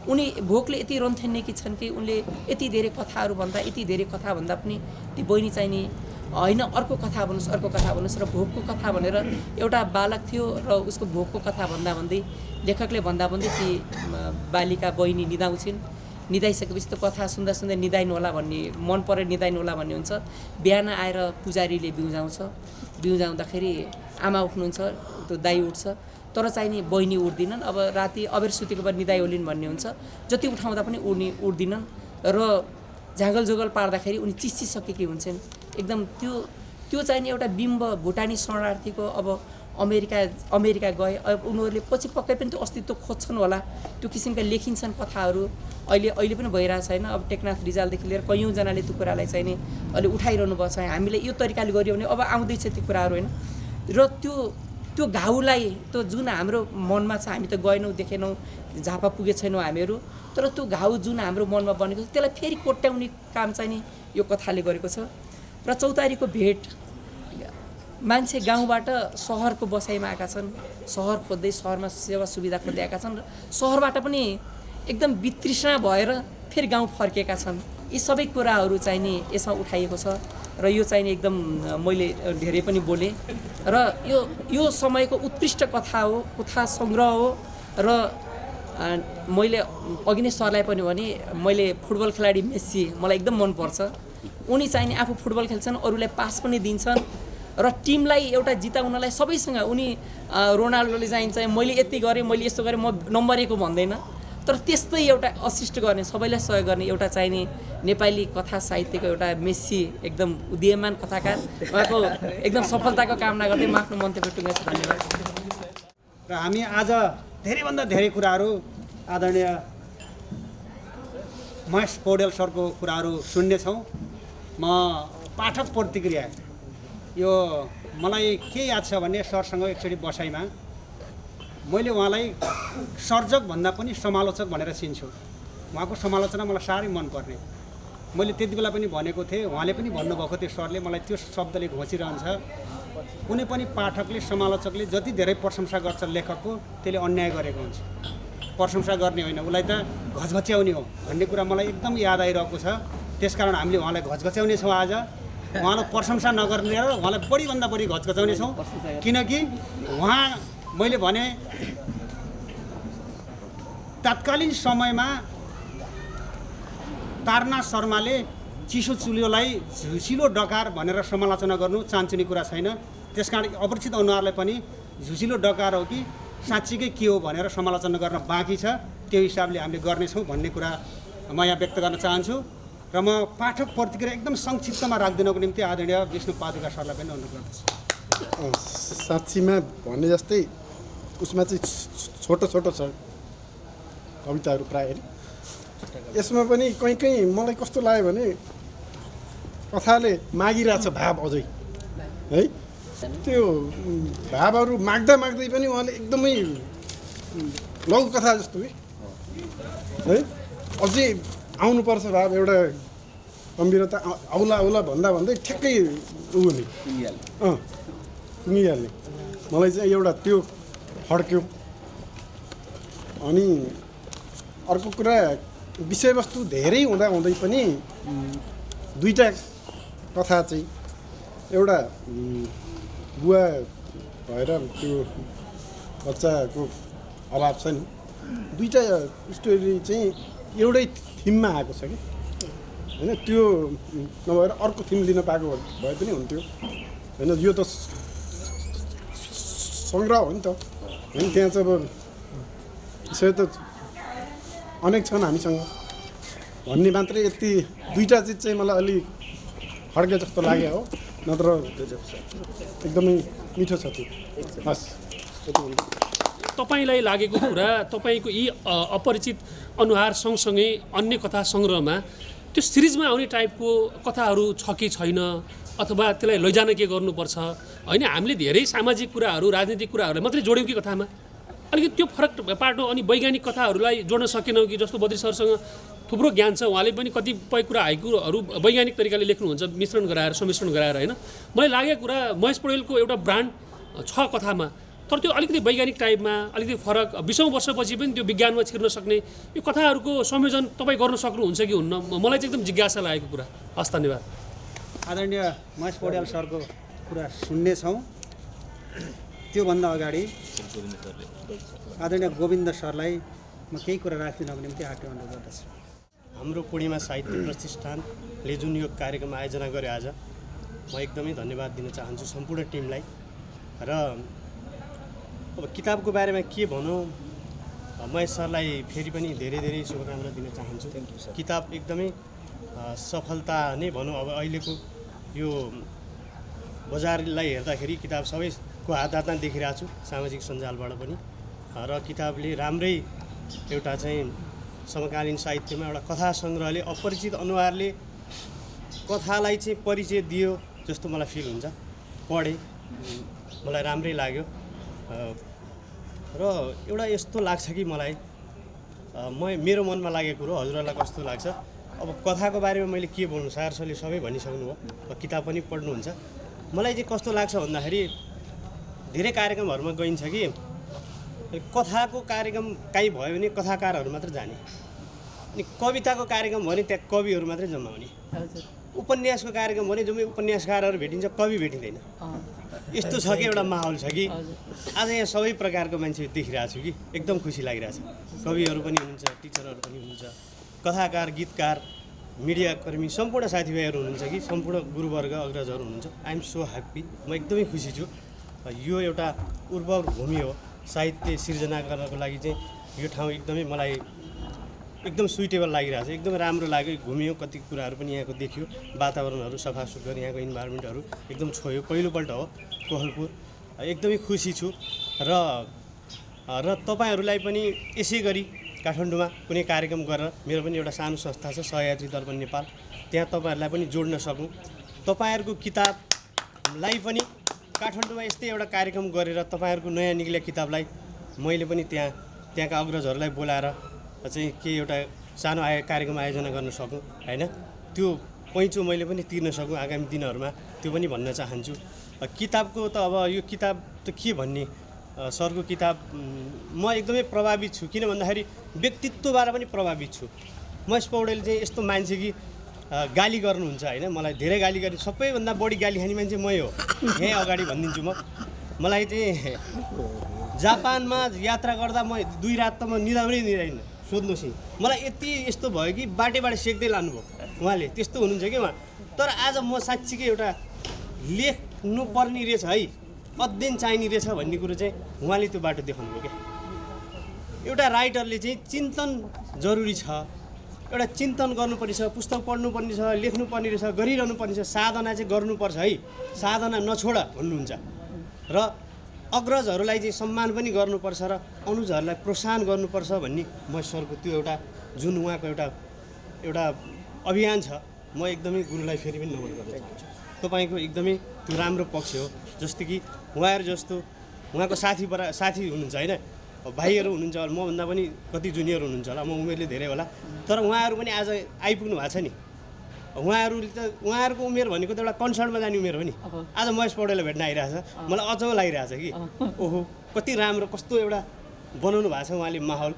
उनी भोकले यति रन्थेन्नेकी छन् कि उनले यति धेरै कथाहरू भन्दा पनि ती बहिनी चाहिँ नि होइन अर्को कथा भन्नुहोस् र भोकको कथा भनेर एउटा बालक थियो र उसको भोकको कथा भन्दै लेखकले भन्दै ती बालिका बहिनी निदाउँछिन्। निदाइसकेपछि त्यो कथा सुन्दा निदाइनु होला भन्ने मन परेर निदाइनु होला भन्ने हुन्छ। बिहान आएर पुजारीले बिउजाउँदाखेरि आमा उठ्नुहुन्छ, त्यो दाइ उठ्छ, तर चाहिँ नि बहिनी उठ्दिनन्। अब राति अबेर सुतेको बाद निदाइ होलिन् भन्ने हुन्छ, जति उठाउँदा पनि उठ्दिनन् र झाँगल जोगल पार्दाखेरि उनी चिसिसकेकी हुन्छन् एकदम। त्यो चाहिँ नि एउटा बिम्ब भुटानी शरणार्थीको अब अमेरिका गए, अब उनीहरूले पछि पक्कै पनि त्यो अस्तित्व खोज्छन् होला, त्यो किसिमका लेखिन्छन् कथाहरू अहिले पनि भइरहेको छैन। अब टेकनाथ रिजालदेखि लिएर कयौँजनाले त्यो कुरालाई चाहिँ नि अहिले उठाइरहनु भएको छ। हामीले यो तरिकाले गरियो भने अब आउँदैछ त्यो कुराहरू होइन। र त्यो घाउलाई त्यो जुन हाम्रो मनमा छ, हामी त गएनौँ, देखेनौँ, झापा पुगे छैनौँ हामीहरू, तर त्यो घाउ जुन हाम्रो मनमा बनेको छ त्यसलाई फेरि कोट्याउने काम चाहिँ नि यो कथाले गरेको छ। र चौतारीको भेट, मान्छे गाउँबाट सहरको बसाइमा आएका छन्, सहर खोज्दै सहरमा सेवा सुविधा खोज्दै आएका छन् र सहरबाट पनि एकदम वितृष्णा भएर फेरि गाउँ फर्केका छन्। यी सबै कुराहरू चाहिँ नि यसमा उठाइएको छ र यो चाहिँ नि एकदम मैले धेरै पनि बोलेँ र यो समयको उत्कृष्ट कथा हो, कथा सङ्ग्रह हो। र मैले अघि नै सरलाई पनि भने, मैले फुटबल खेलाडी मेस्सी मलाई एकदम मनपर्छ। उनी चाहिँ नि आफू फुटबल खेल्छन्, अरूलाई पास पनि दिन्छन् र टिमलाई एउटा जिताउनलाई सबैसँग उनी रोनाल्डोले चाहिँ मैले यति गरेँ, मैले यस्तो गरेँ, म नम्बर 1 भन्दैन, तर त्यस्तै एउटा असिस्ट गर्ने, सबैलाई सहयोग गर्ने एउटा चाहिँ नि नेपाली कथा साहित्यको एउटा मेस्सी, एकदम उदीयमान कथाकार, उहाँको एकदम सफलताको कामना गर्दै म आफ्नो मन्तव्य टुङ्ग्याउँछु। धन्यवाद। र हामी आज धेरैभन्दा धेरै कुराहरू आदरणीय महेश पौडेल सरको कुराहरू सुन्नेछौँ। म पाठक प्रतिक्रिया, यो मलाई के याद छ भने सरसँग एकचोटि बसाइमा मैले उहाँलाई सर्जक भन्दा पनि समालोचक भनेर चिन्छु। उहाँको समालोचना मलाई साह्रै मनपर्ने। मैले त्यति बेला पनि भनेको थिएँ, उहाँले पनि भन्नुभएको थियो, सरले मलाई त्यो शब्दले घोचिरहन्छ। कुनै पनि पाठकले, समालोचकले जति धेरै प्रशंसा गर्छ लेखकको, त्यसले अन्याय गरेको हुन्छ। प्रशंसा गर्ने होइन, उसलाई त घचघच्याउने हो भन्ने कुरा मलाई एकदम याद आइरहेको छ। त्यसकारण हामीले उहाँलाई घचघच्याउने छौँ आज। उहाँलाई प्रशंसा नगर्ने र उहाँलाई बढीभन्दा बढी घचघच्याउने छौँ, किनकि उहाँ, मैले भने तत्कालीन समयमा तारना शर्माले चिसो चुल्योलाई झुसिलो डकार भनेर समालोचना गर्नु चान्चुने कुरा छैन। त्यसकारण अपरिचित अनुहारलाई पनि झुसिलो डकार हो कि साँच्चीकै के हो भनेर समालोचना गर्न बाँकी छ। त्यो हिसाबले हामीले गर्नेछौँ भन्ने कुरा म यहाँ व्यक्त गर्न चाहन्छु। र म पाठक प्रतिक्रिया एकदम संक्षिप्तमा राखिदिनको निम्ति आदरणीय विष्णु पादुका सरलाई पनि अनुरोध गर्दछु। साँच्चीमा भने जस्तै उसमा चाहिँ छोटो छ कविताहरू प्रायः। यसमा पनि कहीँ मलाई कस्तो लाग्यो भने कथाले मागिरहेछ भाव अझै है। त्यो भावहरू माग्दा पनि उहाँले एकदमै लघु कथा जस्तो है अझै आउनुपर्छ भाव, एउटा गम्भीरता आउला भन्दै ठ्याक्कै हुने टुङ्गिहाल्ने। मलाई चाहिँ एउटा त्यो फड्क्यो। अनि अर्को कुरा, विषयवस्तु धेरै हुँदै पनि दुईवटा कथा चाहिँ, एउटा बुवा भएर त्यो बच्चाको अभाव छ नि, दुईवटा स्टोरी चाहिँ एउटै थिममा आएको छ कि होइन। त्यो नभएर अर्को थिम लिन पाएको भए पनि हुन्थ्यो होइन। यो त सङ्ग्रह हो नि त होइन। त्यहाँ चाहिँ अब विषय त अनेक छन् हामीसँग भन्ने मात्रै। यति दुईवटा चिज चाहिँ मलाई अलि फड्के जस्तो लाग्यो हो, नत्र एकदमै मिठो छ त्यो। हस्, तपाईँलाई लागेको कुरा, तपाईँको यी अपरिचित अनुहार सँगसँगै अन्य कथा सङ्ग्रहमा त्यो सिरिजमा आउने टाइपको कथाहरू छ कि छैन, अथवा त्यसलाई लैजान के गर्नुपर्छ होइन। हामीले धेरै सामाजिक कुराहरू राजनीतिक कुराहरूलाई मात्रै जोड्यौँ कि कथामा, अलिकति त्यो फरक पाटो अनि वैज्ञानिक कथाहरूलाई जोड्न सकेनौँ कि। जस्तो बद्री सरसँग थुप्रो ज्ञान छ, उहाँले पनि कतिपय कुरा हाइकुहरू वैज्ञानिक तरिकाले लेख्नुहुन्छ, मिश्रण गराएर सम्मिश्रण गराएर होइन। मलाई लागेको कुरा महेश पौडेलको एउटा ब्रान्ड छ कथामा, तर त्यो अलिकति वैज्ञानिक टाइपमा अलिकति फरक 20औं वर्षपछि पनि त्यो विज्ञानमा छिर्न सक्ने यो कथाहरूको संयोजन तपाईँ गर्न सक्नुहुन्छ कि हुन्न, मलाई चाहिँ एकदम जिज्ञासा लागेको कुरा। हस्, धन्यवाद। आदरणीय महेश पौडेल सरको कुरा सुन्नेछौँ। त्योभन्दा अगाडि आदरणीय गोविन्द सरलाई म केही कुरा राखिदिनको निम्ति हार्दिक अनुरोध गर्दछु। हाम्रो पूर्णिमा साहित्य प्रतिष्ठानले जुन यो कार्यक्रम आयोजना गर्यो आज, म एकदमै धन्यवाद दिन चाहन्छु सम्पूर्ण टिमलाई। र अब किताबको बारेमा के भनौँ, महेश सरलाई फेरि पनि धेरै धेरै शुभकामना दिन चाहन्छु। किताब एकदमै सफलता नै भनौँ। अब अहिलेको यो बजारलाई हेर्दाखेरि किताब सबैको हात हातमा देखिरहेको छु, सामाजिक सञ्जालबाट पनि। र किताबले राम्रै एउटा चाहिँ समकालीन साहित्यमा एउटा कथा सङ्ग्रहले अपरिचित अनुहारले कथालाई चाहिँ परिचय दियो जस्तो मलाई फिल हुन्छ। पढेँ, मलाई राम्रै लाग्यो। र एउटा यस्तो लाग्छ कि मलाई मेरो मनमा लागेको कुरो हजुरहरूलाई कस्तो लाग्छ। अब कथाको बारेमा मैले के बोल्नु, सार सरले सबै भनिसक्नुभयो, किताब पनि पढ्नुहुन्छ। मलाई चाहिँ कस्तो लाग्छ भन्दाखेरि धेरै कार्यक्रमहरूमा गइन्छ कि कथाको कार्यक्रम काहीँ भयो भने कथाकारहरू मात्र जाने, अनि कविताको कार्यक्रम भयो भने त्यहाँ कविहरू मात्रै जम्मा हुने, उपन्यासको कार्यक्रम भने जम्मै उपन्यासकारहरू भेटिन्छ, कवि भेटिँदैन। यस्तो छ कि एउटा माहौल छ कि आज यहाँ सबै प्रकारको मान्छे देखिरहेको छु कि एकदम खुसी लागिरहेछ। कविहरू पनि हुनुहुन्छ, टिचरहरू पनि हुनुहुन्छ, कथाकार, गीतकार, मिडियाकर्मी, सम्पूर्ण साथीभाइहरू हुनुहुन्छ कि सम्पूर्ण गुरुवर्ग अग्रजहरू हुनुहुन्छ। I am so happy. म एकदमै खुसी छु। यो एउटा उर्वर भूमि हो साहित्य सिर्जना गर्नको लागि चाहिँ। यो ठाउँ एकदमै मलाई एकदम सुइटेबल लागिरहेछ, एकदमै राम्रो लाग्यो। घुम्यो, कति कुराहरू पनि यहाँको देखियो, वातावरणहरू सफा सुग्घर, यहाँको इन्भाइरोमेन्टहरू एकदम छोयो। पहिलोपल्ट हो कोहलपुर, एकदमै खुसी छु। र तपाईँहरूलाई पनि यसै गरी काठमाडौँमा कुनै कार्यक्रम गरेर, मेरो पनि एउटा सानो संस्था छ सहयात्री दर्पण नेपाल, त्यहाँ तपाईँहरूलाई पनि जोड्न सकौँ। तपाईँहरूको किताबलाई पनि काठमाडौँमा यस्तै एउटा कार्यक्रम गरेर तपाईँहरूको नयाँ निक्लेको किताबलाई मैले पनि त्यहाँका अग्रजहरूलाई बोलाएर चाहिँ के एउटा सानो कार्यक्रम आयोजना गर्न सकौँ होइन। त्यो पैँचो मैले पनि तिर्न सकौँ आगामी दिनहरूमा, त्यो पनि भन्न चाहन्छु। किताबको त अब यो किताब त के भन्ने, सरको किताब म एकदमै प्रभावित छु। किन भन्दाखेरि व्यक्तित्वबाट पनि प्रभावित छु। महेश पौडेल चाहिँ यस्तो मान्छे कि गाली गर्नुहुन्छ होइन, मलाई धेरै गाली गर्ने, सबैभन्दा बढी गाली खाने मान्छे मै हो, यहीँ अगाडि भनिदिन्छु म। मलाई चाहिँ जापानमा यात्रा गर्दा म 2 रात त म निदाइन, सोध्नुहोस् नि। मलाई यति यस्तो भयो कि बाटेबाट सेक्दै लानुभयो उहाँले, त्यस्तो हुनुहुन्छ कि उहाँ। तर आज म साँच्चीकै एउटा लेख्नुपर्ने रहेछ है, अध्ययन चाहिने रहेछ भन्ने कुरो चाहिँ उहाँले त्यो बाटो देखाउनुभयो क्या। एउटा राइटरले चाहिँ चिन्तन जरुरी छ, एउटा चिन्तन गर्नुपर्ने छ, पुस्तक पढ्नुपर्ने छ, लेख्नुपर्ने रहेछ, गरिरहनुपर्ने छ, साधना चाहिँ गर्नुपर्छ है, साधना नछोड भन्नुहुन्छ। र अग्रजहरूलाई चाहिँ सम्मान पनि गर्नुपर्छ र अनुजहरूलाई प्रोत्साहन गर्नुपर्छ भन्ने महेश सरको त्यो एउटा जुन उहाँको एउटा अभियान छ, म एकदमै गुरुलाई फेरि पनि नमन गर्न चाहन्छु। तपाईँको एकदमै त्यो राम्रो पक्ष हो। जस्तो कि उहाँहरू जस्तो उहाँको साथी हुनुहुन्छ होइन, भाइहरू हुनुहुन्छ, मभन्दा पनि कति जुनियर हुनुहुन्छ होला, म उमेरले धेरै होला, तर उहाँहरू पनि आज आइपुग्नु भएको छ नि। उहाँहरूको उमेर भनेको त एउटा कन्सर्टमा जाने उमेर हो नि। आज महेश पौडेललाई भेट्न आइरहेछ, मलाई अचम्म लागिरहेछ कि ओहो कति राम्रो, कस्तो एउटा बनाउनु भएको छ उहाँले माहौल।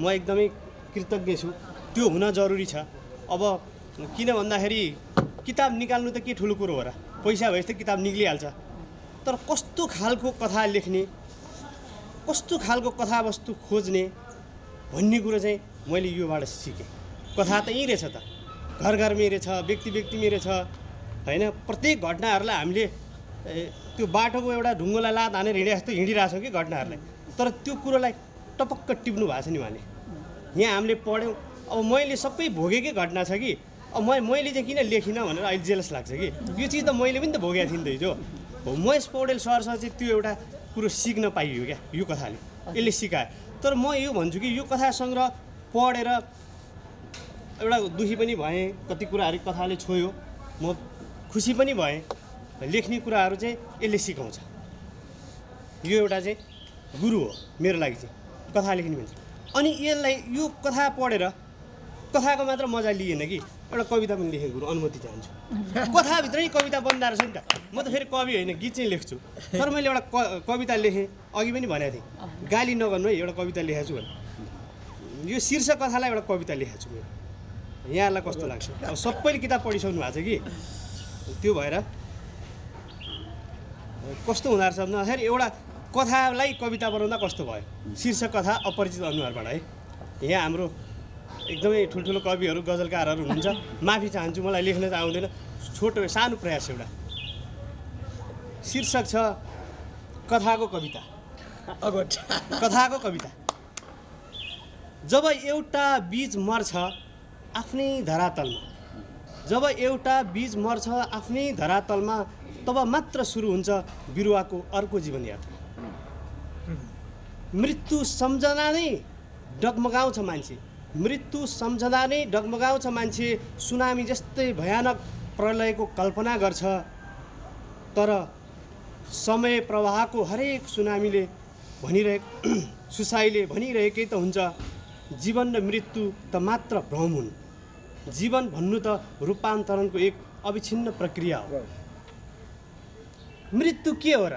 म एकदमै कृतज्ञ छु। त्यो हुन जरुरी छ। अब किन भन्दाखेरि किताब निकाल्नु त के ठुलो कुरो हो र, पैसा भएपछि त किताब निक्लिहाल्छ। तर कस्तो खालको कथा लेख्ने, कस्तो खालको कथावस्तु खोज्ने भन्ने कुरो चाहिँ मैले योबाट सिकेँ। कथा त यहीँ रहेछ त, घर घरमै रहेछ, व्यक्ति व्यक्तिमै रहेछ होइन। प्रत्येक घटनाहरूलाई हामीले त्यो बाटोको एउटा ढुङ्गोलाई लात हानेर जस्तो हिँडिरहेछौँ कि घटनाहरूलाई, तर त्यो कुरोलाई टपक्क टिप्नु भएको छ नि उहाँले। यहाँ हामीले पढ्यौँ, अब मैले सबै भोगेकै घटना छ कि, अब मैले चाहिँ किन लेखिनँ भनेर अहिले जेलस लाग्छ कि यो चिज त मैले पनि त भोगेको थिएँ नि त हिजो। महेश पौडेल सरसँग चाहिँ त्यो एउटा कुरो सिक्न पाइयो क्या यो कथाले, यसले सिकायो। तर म यो भन्छु कि यो कथा सङ्ग्रह पढेर एउटा दुखी पनि भएँ, कति कुराहरू कथाले छोयो, म खुसी पनि भएँ। लेख्ने कुराहरू चाहिँ यसले सिकाउँछ। यो एउटा चाहिँ गुरु हो मेरो लागि चाहिँ कथा लेख्ने मान्छे। अनि यसलाई यो कथा पढेर कथाको मात्र मजा लिएन कि एउटा कविता पनि लेखेको गुरु अनुमति चाहन्छु। कथाभित्रै कविता बन्दा रहेछ नि त। म त फेरि कवि होइन गीत चाहिँ लेख्छु, तर मैले एउटा कविता लेखेँ। अघि पनि भनेको थिएँ गाली नगर्नु है, एउटा कविता लेखेको छु भने। यो शीर्षक कथालाई एउटा कविता लेखेको छु मेरो। यहाँलाई कस्तो लाग्छ? अब सबैले किताब पढिसक्नु भएको छ कि, त्यो भएर कस्तो हुँदो रहेछ भन्दाखेरि एउटा कथालाई कविता बनाउँदा कस्तो भयो। शीर्षक कथा अपरिचित अनुहारबाट है। यहाँ हाम्रो एकदमै ठुल्ठुलो कविहरू गजलकारहरू हुनुहुन्छ, माफी चाहन्छु, मलाई लेख्न त आउँदैन। छोटो सानो प्रयास एउटा। शीर्षक छ कथाको कविता। कथाको कविता। जब एउटा बीज मर्छ आफ्नै धरातलमा, जब एउटा बीज मर्छ आफ्नै धरातलमा, तब मात्र सुरु हुन्छ बिरुवाको अर्को जीवनयात्रा। मृत्यु सम्झना नै डगमगाउँछ मान्छे, मृत्यु सम्झँदा नै डगमगाउँछ मान्छे। सुनामी जस्तै भयानक प्रलयको कल्पना गर्छ, तर समय प्रवाहको हरेक सुनामीले सुसाइले भनिरहेकै त हुन्छ, जीवन र मृत्यु त मात्र भ्रम हुन्। जीवन भन्नु त रूपान्तरणको एक अविच्छिन्न प्रक्रिया हो। मृत्यु के हो र?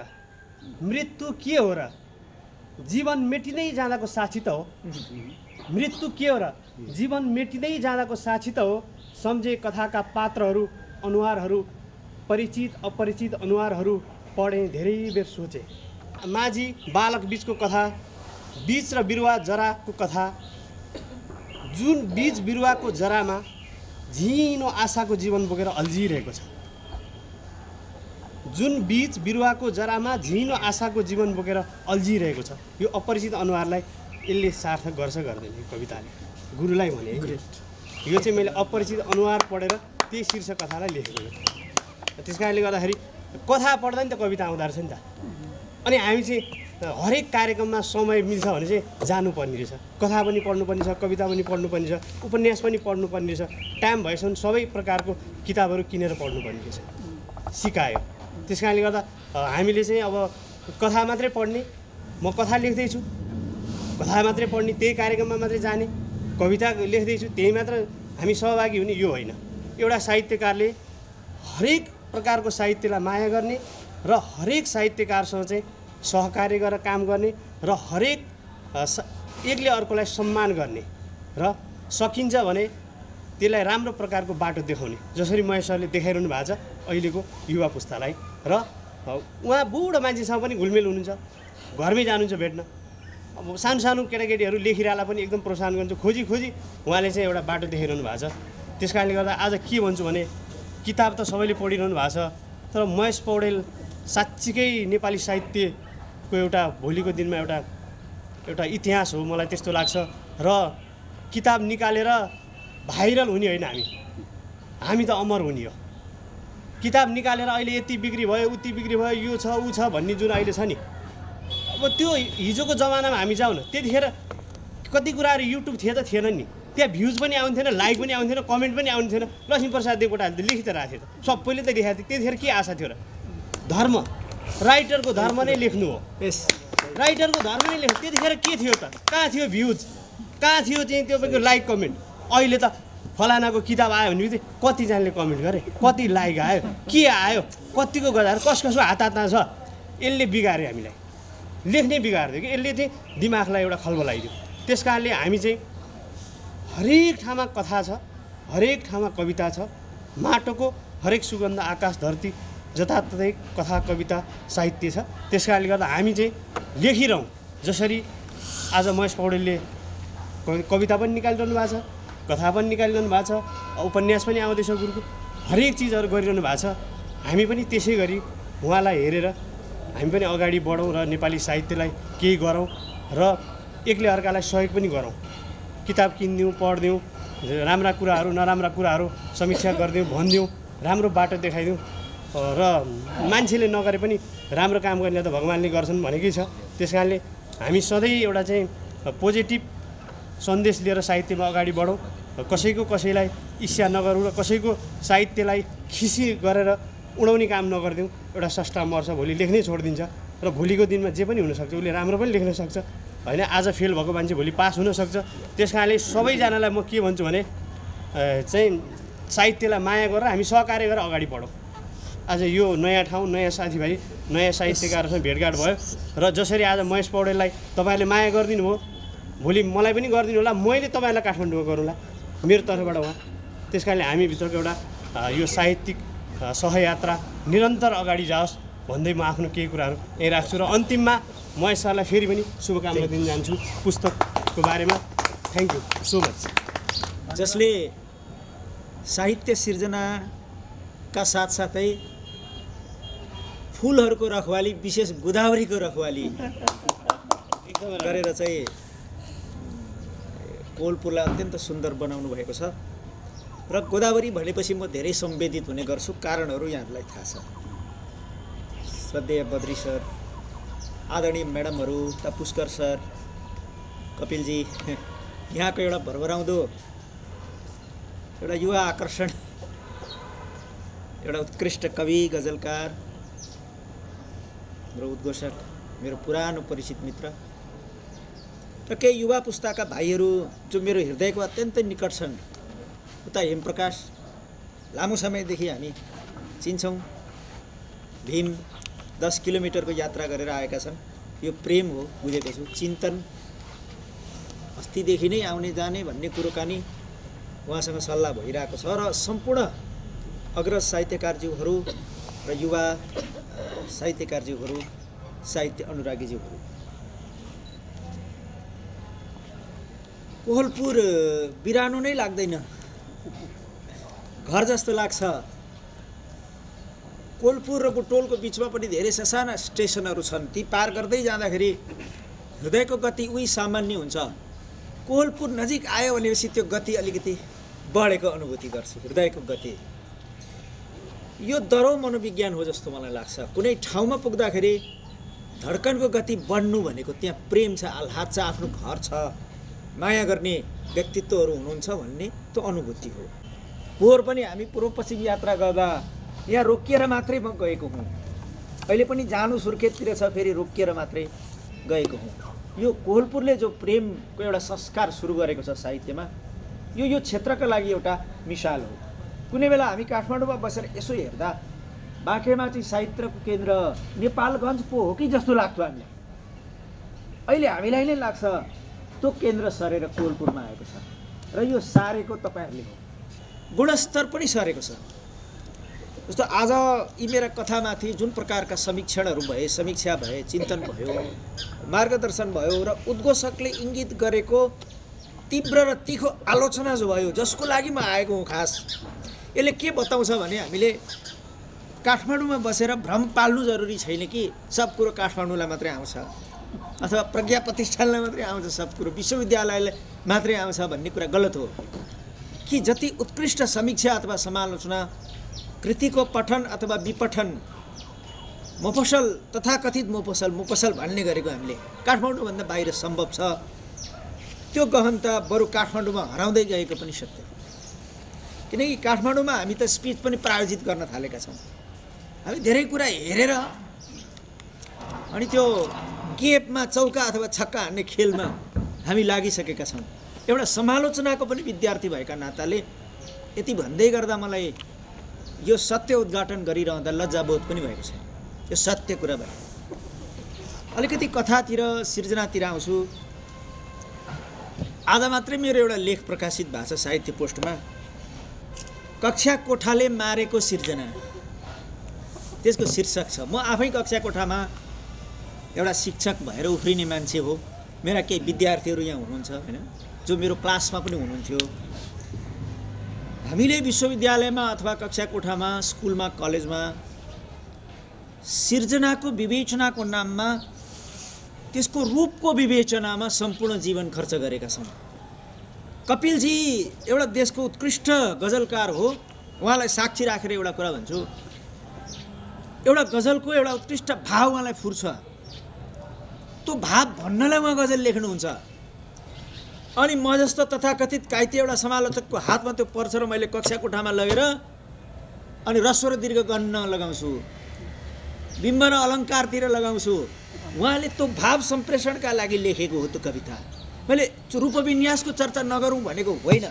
मृत्यु के हो र? जीवन मेटिँदै जाँदाको साक्षी त हो। मृत्यु के हो र? जीवन मेटिँदै जाँदाको साक्षी त हो। सम्झे कथाका पात्रहरू, अनुहारहरू, परिचित अपरिचित अनुहारहरू पढेँ, धेरै बेर सोचेँ। माझी बालक बीचको कथा, बीज र बिरुवा जराको कथा। जुन बीज बिरुवाको जरामा झिनो आशाको जीवन बोकेर अल्झिरहेको छ, जुन बीज बिरुवाको जरामा झिनो आशाको जीवन बोकेर अल्झिरहेको छ, यो अपरिचित अनुहारलाई यसले सार्थक गर्छ गर्दैन यो कविताले? गुरुलाई भने यो चाहिँ मैले अपरिचित अनुहार पढेर त्यही शीर्षक कथालाई लेखेको हो। त्यस कारणले गर्दाखेरि कथा पढ्दा नि त कविता आउँदो रहेछ नि त। अनि हामी चाहिँ हरेक कार्यक्रममा समय मिल्छ भने चाहिँ जानुपर्ने रहेछ। कथा पनि पढ्नुपर्ने छ, कविता पनि पढ्नुपर्ने छ, उपन्यास पनि पढ्नुपर्ने रहेछ। टाइम भएसम्म सबै प्रकारको किताबहरू किनेर पढ्नुपर्ने रहेछ, सिकायो। त्यस कारणले गर्दा हामीले चाहिँ अब कथा मात्रै पढ्ने, म कथा लेख्दैछु कथा मात्रै पढ्ने, त्यही कार्यक्रममा मात्रै जाने, कविता लेख्दैछु त्यही मात्र हामी सहभागी हुने, यो होइन। एउटा साहित्यकारले हरेक प्रकारको साहित्यलाई माया गर्ने र हरेक साहित्यकारसँग चाहिँ सहकार्य गरेर काम गर्ने र हरेक एकले अर्कोलाई सम्मान गर्ने र सकिन्छ भने त्यसलाई राम्रो प्रकारको बाटो देखाउने, जसरी महेश सरले देखाइरहनु भएको छ अहिलेको युवा पुस्तालाई। र उहाँ बुढो मान्छेसँग पनि घुलमेल हुनुहुन्छ, घरमै जानुहुन्छ भेट्न। अब सानो सानो केटाकेटीहरू लेखिरहेला पनि एकदम प्रोत्साहन गर्छु, खोजी उहाँले चाहिँ एउटा बाटो देखाइरहनु भएको छ। त्यस कारणले गर्दा आज के भन्छु भने किताब त सबैले पढिरहनु भएको छ, तर महेश पौडेल साँच्चीकै नेपाली साहित्यको एउटा भोलिको दिनमा एउटा इतिहास हो, मलाई त्यस्तो लाग्छ। र किताब निकालेर भाइरल हुने होइन, हामी त अमर हुने हो। किताब निकालेर अहिले यति बिक्री भयो, उति बिक्री भयो, यो छ ऊ छ भन्ने जुन अहिले छ नि, अब त्यो हिजोको जमानामा हामी जाउँ न, त्यतिखेर कति कुराहरू युट्युब थिए त थिएन नि, त्यहाँ भ्युज पनि आउँथेन, लाइक पनि आउँथेन, कमेन्ट पनि आउँथेन। लक्ष्मीप्रसाद देवकोटाले त लेखि त राखेको थियो, सबैले त लेखाएको थियो। त्यतिखेर के आशा थियो र? धर्म, राइटरको धर्म नै लेख्नु हो। राइटरको धर्म नै लेख्नु। त्यतिखेर के थियो त? कहाँ थियो भ्युज, कहाँ थियो चाहिँ त्यो लाइक कमेन्ट? अहिले त फलानाको किताब आयो भने चाहिँ कतिजनाले कमेन्ट गरे, कति लाइक आयो, के आयो, कतिको गजाएर कसको हातमा छ। यसले बिगार्यो हामीलाई, लेख्ने बिगारिदियो कि यसले चाहिँ दिमागलाई एउटा खलबलाइदियो। त्यस कारणले हामी चाहिँ हरेक ठाउँमा कथा छ, हरेक ठाउँमा कविता छ, माटोको हरेक सुगन्ध आकाश धरती जताततै कथा कविता साहित्य छ। त्यस कारणले गर्दा हामी चाहिँ लेखिरहौँ। जसरी आज महेश पौडेलले कविता पनि निकालिरहनु भएको छ, कथा पनि निकालिरहनु भएको छ, उपन्यास पनि आउँदैछ गुरुको, हरेक चिजहरू गरिरहनु भएको छ। हामी पनि त्यसै गरी उहाँलाई हेरेर हामी पनि अगाडि बढौँ र नेपाली साहित्यलाई केही गरौँ र एकले अर्कालाई सहयोग पनि गरौँ। किताब किनिदिउँ, पढ्दिउँ, राम्रा कुराहरू नराम्रा कुराहरू समीक्षा गरिदिउँ, भनिदिउँ, राम्रो बाटो देखाइदिउँ। र मान्छेले नगरे पनि राम्रो काम गर्ने त भगवान्ले गर्छन् भनेकै छ। त्यस कारणले हामी सधैँ एउटा चाहिँ पोजिटिभ सन्देश लिएर साहित्यमा अगाडि बढौँ। कसैलाई ईर्ष्या नगरौँ र कसैको साहित्यलाई खिसी गरेर उडाउने काम नगरिदिउँ। एउटा स्रष्टा मर्छ भोलि लेख्नै छोडिदिन्छ र भोलिको दिनमा जे पनि हुनसक्छ, उसले राम्रो पनि लेख्न सक्छ होइन। आज फेल भएको मान्छे भोलि पास हुनसक्छ। त्यस कारणले सबैजनालाई म के भन्छु भने चाहिँ साहित्यलाई माया गरेर हामी सहकार्य गरेर अगाडि बढौँ। आज यो नयाँ ठाउँ, नयाँ साथीभाइ, नयाँ साहित्यकारसँग भेटघाट भयो र जसरी आज महेश पौडेललाई तपाईँहरूले माया गरिदिनु भयो, भोलि मलाई पनि गरिदिनु होला, मैले तपाईँलाई काठमाडौँमा गरौँला मेरो तर्फबाट उहाँ। त्यस कारणले हामीभित्रको एउटा यो साहित्यिक सहयात्रा निरन्तर अगाडि जाओस् भन्दै म आफ्नो केही कुराहरू यहीँ राख्छु र अन्तिममा महेश सरलाई फेरि पनि शुभकामना दिन जान्छु पुस्तकको बारेमा। Thank you so much. जसले साहित्य सिर्जनाका साथसाथै फुलहरूको रखवाली, विशेष गोदावरीको रखवाली गरेर चाहिँ कोहलपुरलाई अत्यन्त सुन्दर बनाउनु भएको छ। र गोदावरी भनेपछि म धेरै संवेदित हुने गर्छु, कारणहरू यहाँहरूलाई थाहा छ। श्रद्धेय बद्री सर, आदरणीय म्याडमहरू, पुष्कर सर, कपिलजी, यहाँको एउटा भरभराउँदो एउटा युवा आकर्षण, एउटा उत्कृष्ट कवि, गजलकार, मेरो उद्घोषक, मेरो पुरानो परिचित मित्र र केही युवा पुस्ताका भाइहरू जो मेरो हृदयको अत्यन्तै निकट छन्। उता हेमप्रकाश, लामो समयदेखि हामी चिन्छौँ। भीम 10 किलोमिटरको यात्रा गरेर आएका छन्। यो प्रेम हो, बुझेको छु। चिन्तन अस्तिदेखि नै आउने जाने भन्ने कुरोकानी उहाँसँग सल्लाह भइरहेको छ। र सम्पूर्ण अग्रज साहित्यकारज्यूहरू र युवा साहित्यकारज्यूहरू, साहित्य अनुरागीज्यूहरू, कोहलपुर बिरानो नै लाग्दैन, घर जस्तो लाग्छ। कोहलपुर र बुटोलको बिचमा पनि धेरै ससाना स्टेसनहरू छन्। ती पार गर्दै जाँदाखेरि हृदयको गति उही सामान्य हुन्छ। कोहलपुर नजिक आयो भनेपछि त्यो गति अलिकति बढेको अनुभूति गर्छु, हृदयको गति। यो दरो मनोविज्ञान हो जस्तो मलाई लाग्छ। कुनै ठाउँमा पुग्दाखेरि धड्कनको गति बढ्नु भनेको त्यहाँ प्रेम छ, आह्लाद छ, आफ्नो घर छ, माया गर्ने व्यक्तित्वहरू हुनुहुन्छ भन्ने त्यो अनुभूति हो। पोहोर पनि हामी पूर्व पश्चिम यात्रा गर्दा यहाँ रोकिएर मात्रै म गएको हुँ। अहिले पनि जानु सुर्खेततिर छ, फेरि रोकिएर मात्रै गएको हुँ। यो कोहलपुरले जो प्रेमको एउटा संस्कार सुरु गरेको छ साहित्यमा, यो क्षेत्रका लागि एउटा मिसाल हो। कुनै बेला हामी काठमाडौँमा बसेर यसो हेर्दा बाँकेमा चाहिँ साहित्यको केन्द्र नेपालगञ्ज पो हो कि जस्तो लाग्थ्यो हामीलाई। अहिले हामीलाई नै लाग्छ त्यो केन्द्र सरेर कोहलपुरमा आएको छ र यो सारेको तपाईँहरूले हो। गुणस्तर पनि सरेको छ। जस्तो आज यी मेरा कथामाथि जुन प्रकारका समीक्षणहरू भए, समीक्षा भए, चिन्तन भयो, मार्गदर्शन भयो र उद्घोषकले इङ्गित गरेको तीव्र र तीखो आलोचना जो भयो, जसको लागि म आएको हुँ खास, यसले के बताउँछ भने हामीले काठमाडौँमा बसेर भ्रम पाल्नु जरुरी छैन कि सब कुरो काठमाडौँलाई मात्रै आउँछ अथवा प्रज्ञा प्रतिष्ठानलाई मात्रै आउँछ, सब कुरो विश्वविद्यालयले मात्रै आउँछ भन्ने कुरा गलत हो। कि जति उत्कृष्ट समीक्षा अथवा समालोचना, कृतिको पठन अथवा विपठन, मफसल तथाकथित मुफसल भन्ने गरेको हामीले काठमाडौँभन्दा बाहिर सम्भव छ। त्यो गहनता बरु काठमाडौँमा हराउँदै गएको पनि सत्य हो। किनकि काठमाडौँमा हामी त स्पिच पनि प्रायोजित गर्न थालेका छौँ। हामी धेरै कुरा हेरेर अनि त्यो गेपमा चौका अथवा छक्का हान्ने खेलमा हामी लागिसकेका छौँ। एउटा समालोचनाको पनि विद्यार्थी भएका नाताले यति भन्दै गर्दा मलाई यो सत्य उद्घाटन गरिरहँदा लज्जाबोध पनि भएको छ। यो सत्य कुरा भयो। अलिकति कथातिर, सिर्जनातिर आउँछु। आज मात्रै मेरो एउटा लेख प्रकाशित भएको छ साहित्य पोस्टमा, कक्षा कोठाले मारेको सिर्जना, त्यसको शीर्षक छ। म आफै कक्षा कोठामा एउटा शिक्षक भएर उफ्रिने मान्छे हो। मेरा केही विद्यार्थीहरू यहाँ हुनुहुन्छ हैन, जो मेरो क्लासमा पनि हुनुहुन्थ्यो। हामीले विश्वविद्यालयमा अथवा कक्षा कोठामा, स्कुलमा, कलेजमा सिर्जनाको विवेचनाको नाममा, त्यसको रूपको विवेचनामा सम्पूर्ण जीवन खर्च गरेका छौँ। कपिलजी एउटा देशको उत्कृष्ट गजलकार हो। उहाँलाई साक्षी राखेर एउटा कुरा भन्छु, एउटा गजलको एउटा उत्कृष्ट भाव उहाँलाई फुर्छ। त्यो भाव भन्नलाई उहाँ गजल लेख्नुहुन्छ। अनि म जस्तो तथाकथित काइते एउटा समालोचकको हातमा त्यो पर्छ र मैले कक्षा कोठामा लगेर अनि ह्रस्व र दीर्घ गन्न लगाउँछु, बिम्ब र अलङ्कारतिर लगाउँछु। उहाँले त्यो भाव सम्प्रेषणका लागि लेखेको हो त्यो कविता। मैले रूपविन्यासको चर्चा नगरौँ भनेको होइन,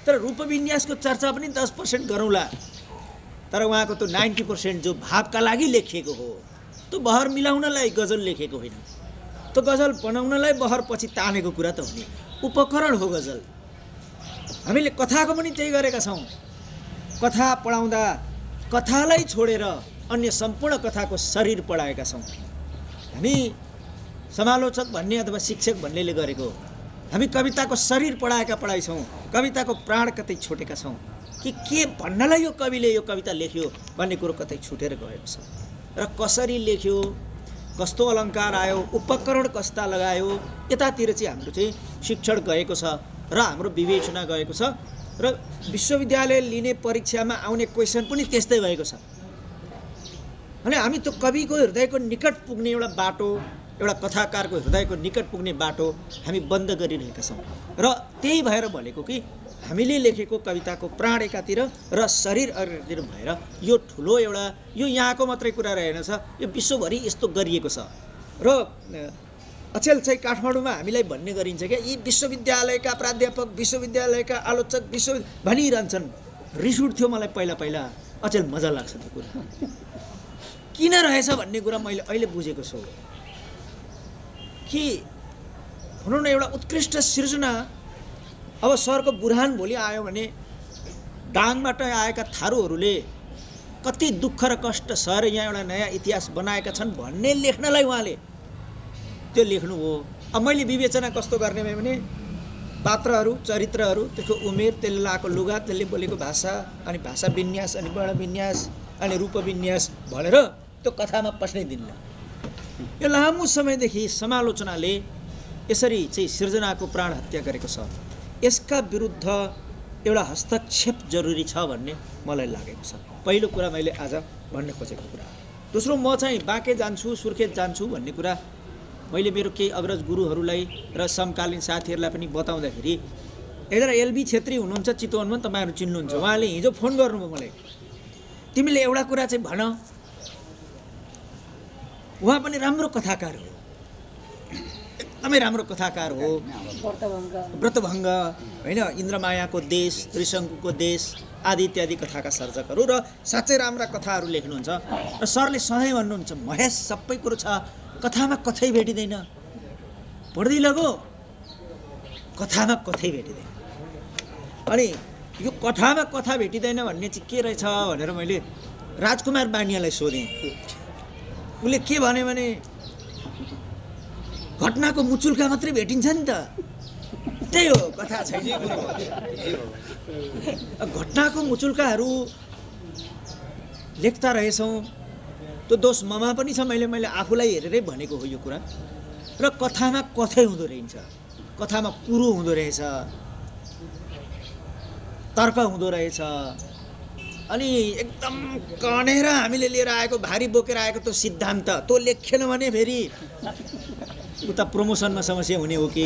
तर रूपविन्यासको चर्चा पनि 10% गरौँला, तर उहाँको त्यो 90% जो भावका लागि लेखिएको हो, त्यो बहर मिलाउनलाई गजल लेखेको होइन। त्यो गजल बनाउनलाई बहर पछि तानेको कुरा त हो नि, उपकरण हो गजल। हामीले कथाको पनि त्यही गरेका छौँ। कथा पढाउँदा कथालाई छोडेर अन्य सम्पूर्ण कथाको शरीर पढाएका छौँ। हामी समालोचक भन्ने अथवा शिक्षक भन्नेले गरेको, हामी कविताको शरीर पढाएका पढाइ छौँ, कविताको प्राण कतै छुटेका छौँ कि के भन्नलाई यो कविले यो कविता लेख्यो भन्ने कुरो कतै छुटेर गएको छ। र कसरी लेख्यो, कस्तो अलङ्कार आयो, उपकरण कस्ता लगायो, यतातिर चाहिँ हाम्रो चाहिँ शिक्षण गएको छ र हाम्रो विवेचना गएको छ। र विश्वविद्यालय लिने परीक्षामा आउने क्वेसन पनि त्यस्तै भएको छ। अनि हामी त्यो कविको हृदयको निकट पुग्ने एउटा बाटो, एउटा कथाकारको हृदयको निकट पुग्ने बाटो हामी बन्द गरिरहेका छौँ। र त्यही भएर भनेको कि हामीले लेखेको कविताको प्राण एकातिर र शरीर अर्कातिर भएर यो ठुलो एउटा, यो यहाँको मात्रै कुरा रहेनछ, यो विश्वभरि यस्तो गरिएको छ। र अचेल चाहिँ काठमाडौँमा हामीलाई भन्ने गरिन्छ क्या, यी विश्वविद्यालयका प्राध्यापक, विश्वविद्यालयका आलोचक भनिरहन्छन्। रिस उठ्थ्यो मलाई पहिला, अचेल मजा लाग्छ त्यो कुरा। किन रहेछ भन्ने कुरा मैले अहिले बुझेको छु कि भनौँ न एउटा उत्कृष्ट सिर्जना, अब सरको बुरहान भोलि आयो भने डाङबाट आएका थारूहरूले कति दुःख र कष्ट सहेर यहाँ एउटा नयाँ इतिहास बनाएका छन् भन्ने लेख्नलाई उहाँले त्यो लेख्नु हो। अब मैले विवेचना कस्तो गर्ने भयो भने पात्रहरू, चरित्रहरू, त्यसको उमेर, त्यसले लगाएको लुगा, त्यसले बोलेको भाषा, अनि भाषा विन्यास, अनि वर्ण विन्यास, अनि रूप विन्यास भनेर त्यो कथामा पस्नै दिन्न। यो लामो समयदेखि समालोचनाले यसरी चाहिँ सिर्जनाको प्राण हत्या गरेको छ। यसका विरुद्ध एउटा हस्तक्षेप जरुरी छ भन्ने मलाई लागेको छ। पहिलो कुरा मैले आज भन्न खोजेको कुरा। दोस्रो, म चाहिँ बाँके जान्छु, सुर्खेत जान्छु भन्ने कुरा मैले मेरो केही अग्रज गुरुहरूलाई र समकालीन साथीहरूलाई पनि बताउँदाखेरि, एकजना एलबी छेत्री हुनुहुन्छ चितवनमा, तपाईँहरू चिन्नुहुन्छ, उहाँले हिजो फोन गर्नुभयो मलाई, तिमीले एउटा कुरा चाहिँ भन। उहाँ पनि राम्रो कथाकार हो, एकदमै राम्रो कथाकार हो। व्रतभङ्ग होइन, इन्द्रमायाको देश, त्रिशङ्कुको देश आदि इत्यादि कथाका सर्जकहरू र साँच्चै राम्रा कथाहरू लेख्नुहुन्छ। र सरले सधैँ भन्नुहुन्छ, महेश सबै कुरो छ, कथामा कथै भेटिँदैन, पढ्दै लगो, कथामा कथै भेटिँदैन। अनि यो कथामा कथा भेटिँदैन भन्ने चाहिँ के रहेछ भनेर मैले राजकुमार बानियालाई सोधेँ। उसले के भन्यो भने घटनाको मुचुल्का मात्रै भेटिन्छ नि त, त्यही हो कथा छैन। घटनाको मुचुल्काहरू लेख्दा रहेछौँ, त्यो दोष ममा पनि छ। मैले आफूलाई हेरेरै भनेको हो यो कुरा। र कथामा कथै हुँदो रहेछ, कथामा कुरो हुँदो रहेछ, तर्क हुँदो रहेछ। अनि एकदम कनेर हामीले लिएर आएको, भारी बोकेर आएको त्यो सिद्धान्त त्यो लेखेन भने फेरि उता प्रमोसनमा समस्या हुने हो कि,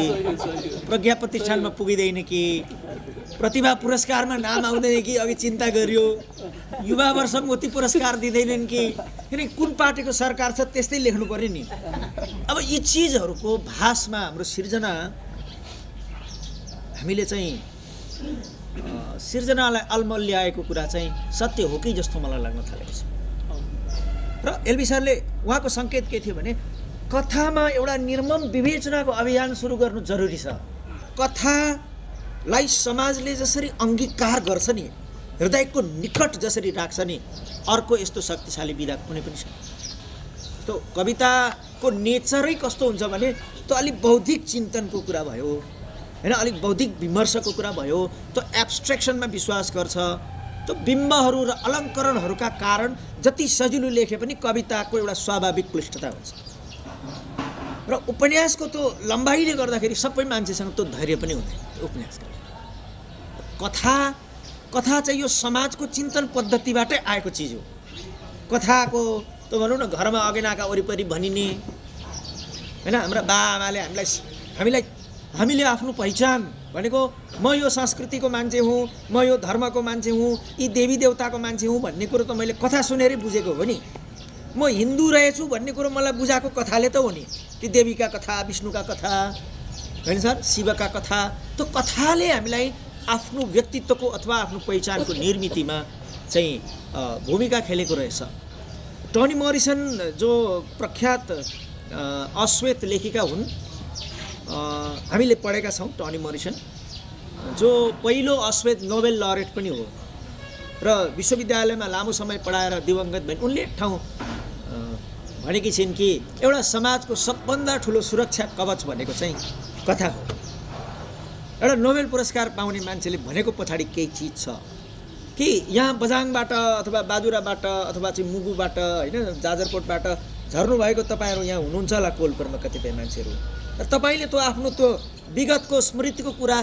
प्रज्ञा प्रतिष्ठानमा पुगिँदैन कि, प्रतिभा पुरस्कारमा नाम आउँदैन कि, अघि चिन्ता गरियो, युवा वर्ष मोती पुरस्कार दिँदैनन् कि, किनकि कुन पार्टीको सरकार छ त्यस्तै लेख्नु पर्यो नि। अब यी चिजहरूको भाषमा हाम्रो सिर्जना, हामीले चाहिँ सिर्जनालाई अल्मल्याएको कुरा चाहिँ सत्य हो कि जस्तो मलाई लाग्न थालेको छ। र एलबी सरले उहाँको सङ्केत के थियो भने कथामा एउटा निर्मम विवेचनाको अभियान सुरु गर्नु जरुरी छ। कथालाई समाजले जसरी अङ्गीकार गर्छ नि, हृदयको निकट जसरी राख्छ नि, अर्को यस्तो शक्तिशाली विधा कुनै पनि छैन। त्यो कविताको नेचरै कस्तो हुन्छ भने त्यो अलिक बौद्धिक चिन्तनको कुरा भयो होइन, अलिक बौद्धिक विमर्शको कुरा भयो, त्यो एब्स्ट्रेक्सनमा विश्वास गर्छ। त्यो बिम्बहरू र अलङ्करणहरूका कारण जति सजिलो लेखे पनि कविताको एउटा स्वाभाविक क्लिष्टता हुन्छ। र उपन्यासको त्यो लम्बाइले गर्दाखेरि सबै मान्छेसँग त्यो धैर्य पनि हुँदैन उपन्यासको। कथा चाहिँ यो समाजको चिन्तन पद्धतिबाटै आएको चिज हो। कथाको त भनौँ न, घरमा अगेनाका वरिपरि भनिने होइन, हाम्रा बाआमाले हामीलाई हामीले आफ्नो पहिचान भनेको म यो संस्कृतिको मान्छे हुँ, म यो धर्मको मान्छे हुँ, यी देवी देवताको मान्छे हुँ भन्ने कुरो त मैले कथा सुनेरै बुझेको हो नि। म हिन्दू रहेछु भन्ने कुरो मलाई बुझाएको कथाले त हो नि। ती देवीका कथा, विष्णुका कथा, होइन सर, शिवका कथा, त्यो कथाले हामीलाई आफ्नो व्यक्तित्वको अथवा आफ्नो पहिचानको निर्मितिमा चाहिँ भूमिका खेलेको रहेछ। टनी मोरिसन जो प्रख्यात अश्वेत लेखिका हुन्, हामीले पढेका छौँ। टनी मोरिसन जो पहिलो अश्वेत नोबेल लरेट पनि हो र विश्वविद्यालयमा लामो समय पढाएर दिवंगत भइन्। उनले एक ठाउँ भनेकी छिन् कि एउटा समाजको सबभन्दा ठुलो सुरक्षा कवच भनेको चाहिँ कथा हो। एउटा नोबेल पुरस्कार पाउने मान्छेले भनेको पछाडि केही चिज छ कि यहाँ बझाङबाट अथवा बाजुराबाट अथवा चाहिँ मुगुबाट, होइन, जाजरकोटबाट झर्नुभएको तपाईँहरू यहाँ हुनुहुन्छ होला कोलपुरमा कतिपय मान्छेहरू, र तपाईँले त्यो आफ्नो त्यो विगतको स्मृतिको कुरा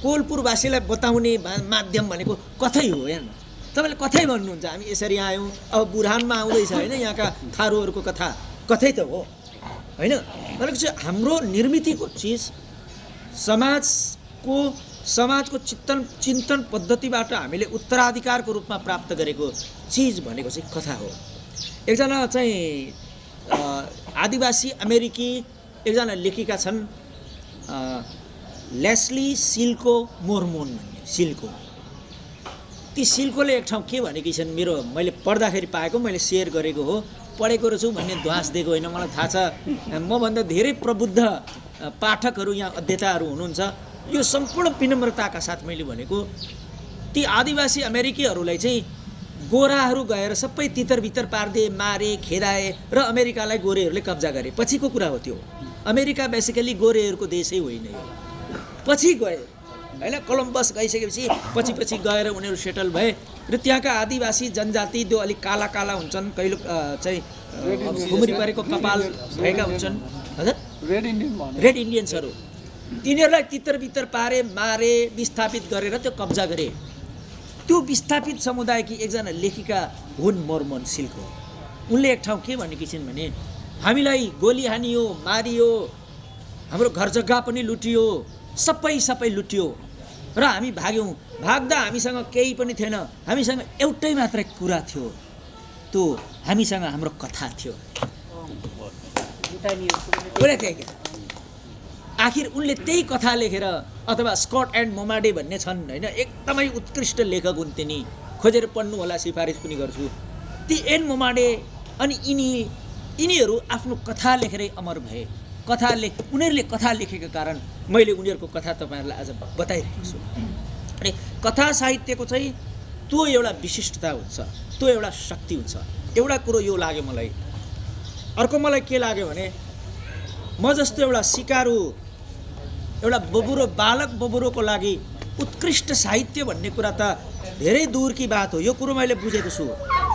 कोलपुरवासीलाई बताउने माध्यम भनेको कथै हो। हेर्नु, तपाईँले कथै भन्नुहुन्छ, हामी यसरी आयौँ, अब बुरहानमा आउँदैछ, होइन, यहाँका थारूहरूको कथा कथै त हो, होइन। भनेको चाहिँ हाम्रो निर्मितिको चिज समाजको चिन्तन पद्धतिबाट हामीले उत्तराधिकारको रूपमा प्राप्त गरेको चिज भनेको चाहिँ कथा हो। एकजना चाहिँ आदिवासी अमेरिकी एकजना लेखिका छन्, लेस्ली सिल्को मोर्मोन भन्ने, सिल्को। ती सिल्कोले एक ठाउँ के भनेकी छन्, मैले पढ्दाखेरि पाएको, मैले सेयर गरेको हो, पढेको रहेछु भन्ने ध्वास दिएको होइन, मलाई थाहा छ। मभन्दा धेरै प्रबुद्ध पाठकहरू यहाँ अध्येताहरू हुनुहुन्छ। यो सम्पूर्ण विनम्रताका साथ मैले भनेको, ती आदिवासी अमेरिकीहरूलाई चाहिँ गोराहरू गएर सबै तितर बितर पार्दिए, मारे, खेदाए र अमेरिकालाई गोरेहरूले कब्जा गरे। पछिको कुरा हो त्यो। अमेरिका बेसिकली गोरेहरूको देशै होइन यो। पछि गए, होइन, कोलम्बस गइसकेपछि पछि गएर उनीहरू सेटल भए र त्यहाँका आदिवासी जनजाति त्यो अलिक काला काला हुन्छन्, कहिले चाहिँ घुमरी परेको कपाल भएका हुन्छन्, हजुर, रेड इन्डियन्सहरू, तिनीहरूलाई तितर बितर पारे, मारे, विस्थापित गरेर त्यो कब्जा गरे। त्यो विस्थापित समुदायकी एकजना लेखिका हुन् मोर्मन सिल्को। उनले एक ठाउँ के भनेकी छिन् भने, हामीलाई गोली हानियो, मारियो, हाम्रो घर जग्गा पनि लुटियो, सबै लुटियो र हामी भाग्यौँ। भाग्दा हामीसँग केही पनि थिएन, हामीसँग एउटै मात्रै कुरा थियो, त्यो हामीसँग हाम्रो कथा थियो। आखिर उनले त्यही कथा लेखेर, अथवा स्कट एन्ड मोमाडे भन्ने छन्, होइन, एकदमै उत्कृष्ट लेखक हुन् तिनी, खोजेर पढ्नु होला, सिफारिस पनि गर्छु। ती एन मोमाडे अनि यिनीहरू आफ्नो कथा लेखेरै अमर भए। उनीहरूले कथा लेखेका कारण मैले उनीहरूको कथा तपाईँहरूलाई आज बताइरहेको छु। अनि कथा साहित्यको चाहिँ त्यो एउटा विशिष्टता हुन्छ, त्यो एउटा शक्ति हुन्छ। एउटा कुरो यो लाग्यो मलाई। अर्को मलाई के लाग्यो भने, म जस्तो एउटा सिकारु, एउटा बबुरो, बालक बबुरोको लागि उत्कृष्ट साहित्य भन्ने कुरा त धेरै दूरकी बात हो, यो कुरो मैले बुझेको छु।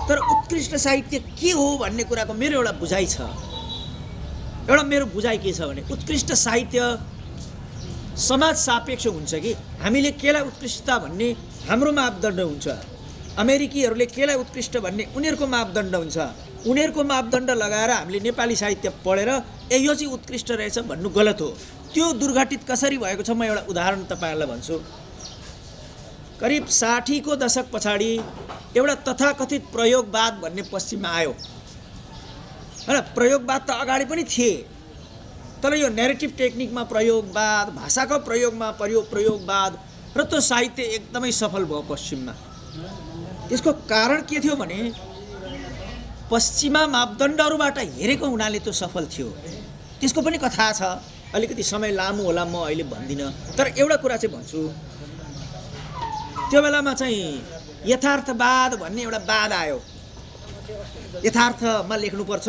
तर उत्कृष्ट साहित्य के हो भन्ने कुराको मेरो एउटा बुझाइ छ। मेरो बुझाइ के छ भने, उत्कृष्ट साहित्य समाज सापेक्ष हुन्छ कि हामीले केलाई उत्कृष्टता भन्ने हाम्रो मापदण्ड हुन्छ, अमेरिकीहरूले केलाई उत्कृष्ट भन्ने उनीहरूको मापदण्ड हुन्छ। उनीहरूको मापदण्ड लगाएर हामीले नेपाली साहित्य पढेर यो चाहिँ उत्कृष्ट रहेछ भन्नु गलत हो। त्यो दुर्घटित कसरी भएको छ, म एउटा उदाहरण तपाईँहरूलाई भन्छु। करिब 60 को दशक पछाडि एउटा तथाकथित प्रयोगवाद भन्ने पश्चिममा आयो, होइन। प्रयोगवाद त अगाडि पनि थिए, तर यो नेरेटिभ टेक्निकमा प्रयोगवाद, भाषाको प्रयोगमा प्रयोगवाद र त्यो साहित्य एकदमै सफल भयो पश्चिममा। त्यसको कारण के थियो भने, पश्चिमा मापदण्डहरूबाट हेरेको हुनाले त्यो सफल थियो। त्यसको पनि कथा छ, अलिकति समय लामो होला, म अहिले भन्दिनँ। तर एउटा कुरा चाहिँ भन्छु, त्यो बेलामा चाहिँ यथार्थवाद भन्ने एउटा वाद आयो। यथार्थमा लेख्नुपर्छ,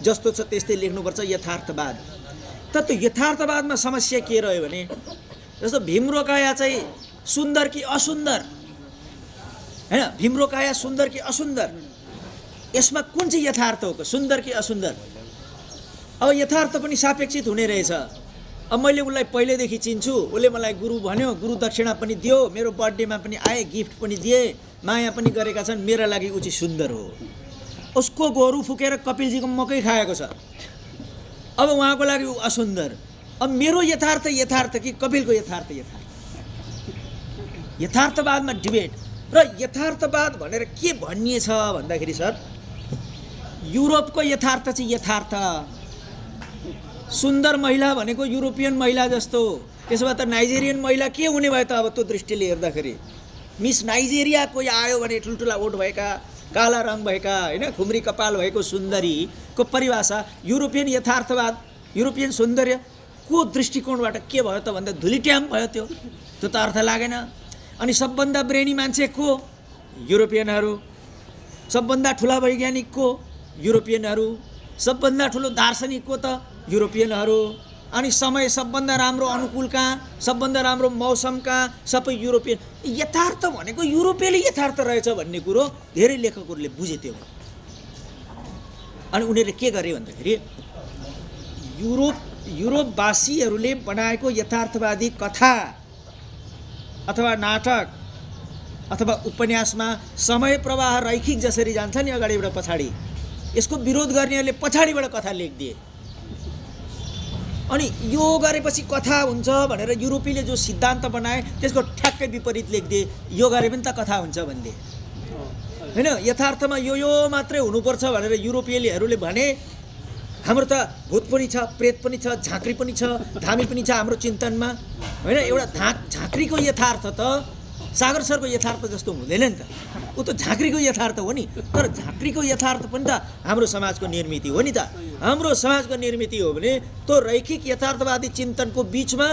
जस्तो छ त्यस्तै लेख्नुपर्छ, यथार्थवाद। तर त्यो यथार्थवादमा समस्या के रह्यो भने, जस्तो भीमरोकाया चाहिँ सुन्दर कि असुन्दर, होइन, भीमरोकाया सुन्दर कि असुन्दर, यसमा कुन चाहिँ यथार्थ हो, सुन्दर कि असुन्दर? अब यथार्थ पनि सापेक्षित हुने रहेछ। अब मैले उसलाई पहिलेदेखि चिन्छु, उसले मलाई गुरु भन्यो, गुरु दक्षिणा पनि दियो, मेरो बर्थडेमा पनि आए, गिफ्ट पनि दिए, माया पनि गरेका छन्, मेरा लागि ऊ चाहिँ सुन्दर हो। उसको गोरु फुकेर कपिलजीको मकै खाएको छ, अब उहाँको लागि ऊ असुन्दर। अब मेरो यथार्थ कि कपिलको यथार्थ यथार्थवादमा डिबेट र यथार्थवाद भनेर के भनिएछ भन्दाखेरि सर युरोपको यथार्थ चाहिँ यथार्थ सुन्दर महिला भनेको युरोपियन महिला जस्तो त्यसो भए त नाइजेरियन महिला के हुने भयो त अब त्यो दृष्टिले हेर्दाखेरि मिस नाइजेरिया कोही आयो भने ठुल्ठुला ओठ भएका काला रङ भएका होइन खुम्री कपाल भएको सुन्दरीको परिभाषा युरोपियन यथार्थवाद युरोपियन सौन्दर्यको दृष्टिकोणबाट के भयो त भन्दा धुलिट्याम भयो त्यो त अर्थ लागेन अनि सबभन्दा ब्रेनी मान्छे को युरोपियनहरू सबभन्दा ठुला वैज्ञानिक को युरोपियनहरू सबभन्दा ठुलो दार्शनिक को त युरोपियनहरू अनि समय सबभन्दा राम्रो अनुकूल कहाँ सबभन्दा राम्रो मौसम कहाँ सबै युरोपियन यथार्थ भनेको युरोपेली यथार्थ रहेछ भन्ने कुरो धेरै लेखकहरूले बुझे त्यो अनि उनीहरूले के गरे भन्दाखेरि युरोपवासीहरूले बनाएको यथार्थवादी कथा अथवा नाटक अथवा उपन्यासमा समय प्रवाह रैखिक जसरी जान्छ नि अगाडिबाट पछाडि यसको विरोध गर्नेहरूले पछाडिबाट कथा लेखिदिए अनि यो गरेपछि कथा हुन्छ भनेर युरोपीले जो सिद्धान्त बनाए त्यसको ठ्याक्कै विपरीत लेखिदिए यो गरे पनि त कथा हुन्छ भन्ने होइन यथार्थमा यो मात्रै हुनुपर्छ भनेर युरोपेलीहरूले भने हाम्रो त भूत पनि छ प्रेत पनि छ झाँक्री पनि छ धामी पनि छ हाम्रो चिन्तनमा होइन एउटा झाँक्रीको यथार्थ त सागर सरको यथार्थ जस्तो हुँदैन नि त ऊ त झाँक्रीको यथार्थ हो नि तर झाँक्रीको यथार्थ पनि त हाम्रो समाजको निर्मिति हो नि त हाम्रो समाजको निर्मिति हो भने त्यो रैखिक यथार्थवादी चिन्तनको बिचमा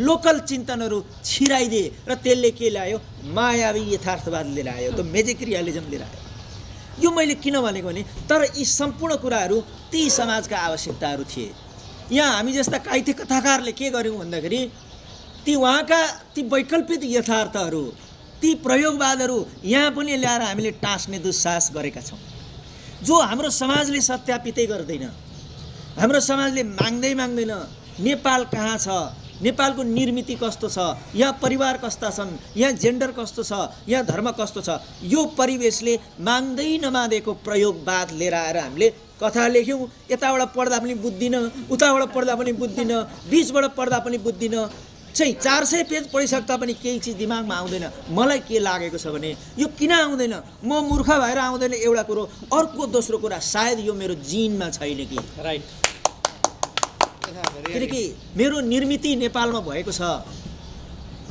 लोकल चिन्तनहरू छिराइदिए र त्यसले के ल्यायो मायावी यथार्थवाद लिएर आयो त्यो मेजिक रियालिजम लिएर आयो यो मैले किन भनेको भने तर यी सम्पूर्ण कुराहरू ती समाजका आवश्यकताहरू थिए यहाँ हामी जस्ता काइथे कथाकारले के गर्यौँ भन्दाखेरि ती उहाँका ती वैकल्पिक यथार्थहरू ती प्रयोगवादहरू यहाँ पनि ल्याएर हामीले टाँस्ने दुस्साहस गरेका छौँ जो हाम्रो समाजले सत्यापितै गर्दैन हाम्रो समाजले माग्दैन नेपाल कहाँ छ नेपालको निर्मिति कस्तो छ यहाँ परिवार कस्ता छन् यहाँ जेन्डर कस्तो छ यहाँ धर्म कस्तो छ यो परिवेशले माग्दै नमागेको प्रयोगवाद लिएर आएर हामीले कथा लेख्यौँ यताबाट पढ्दा पनि बुझ्दिनँ उताबाट पढ्दा पनि बुझ्दिनँ बिचबाट पढ्दा पनि बुझ्दिनँ चाहिँ 400 पेज पढिसक्दा पनि केही चिज दिमागमा आउँदैन मलाई के लागेको छ भने यो किन आउँदैन म मूर्ख भएर आउँदैन एउटा कुरो अर्को दोस्रो कुरा सायद यो मेरो जिनमा छैन कि राइट किनकि मेरो निर्मिति नेपालमा भएको छ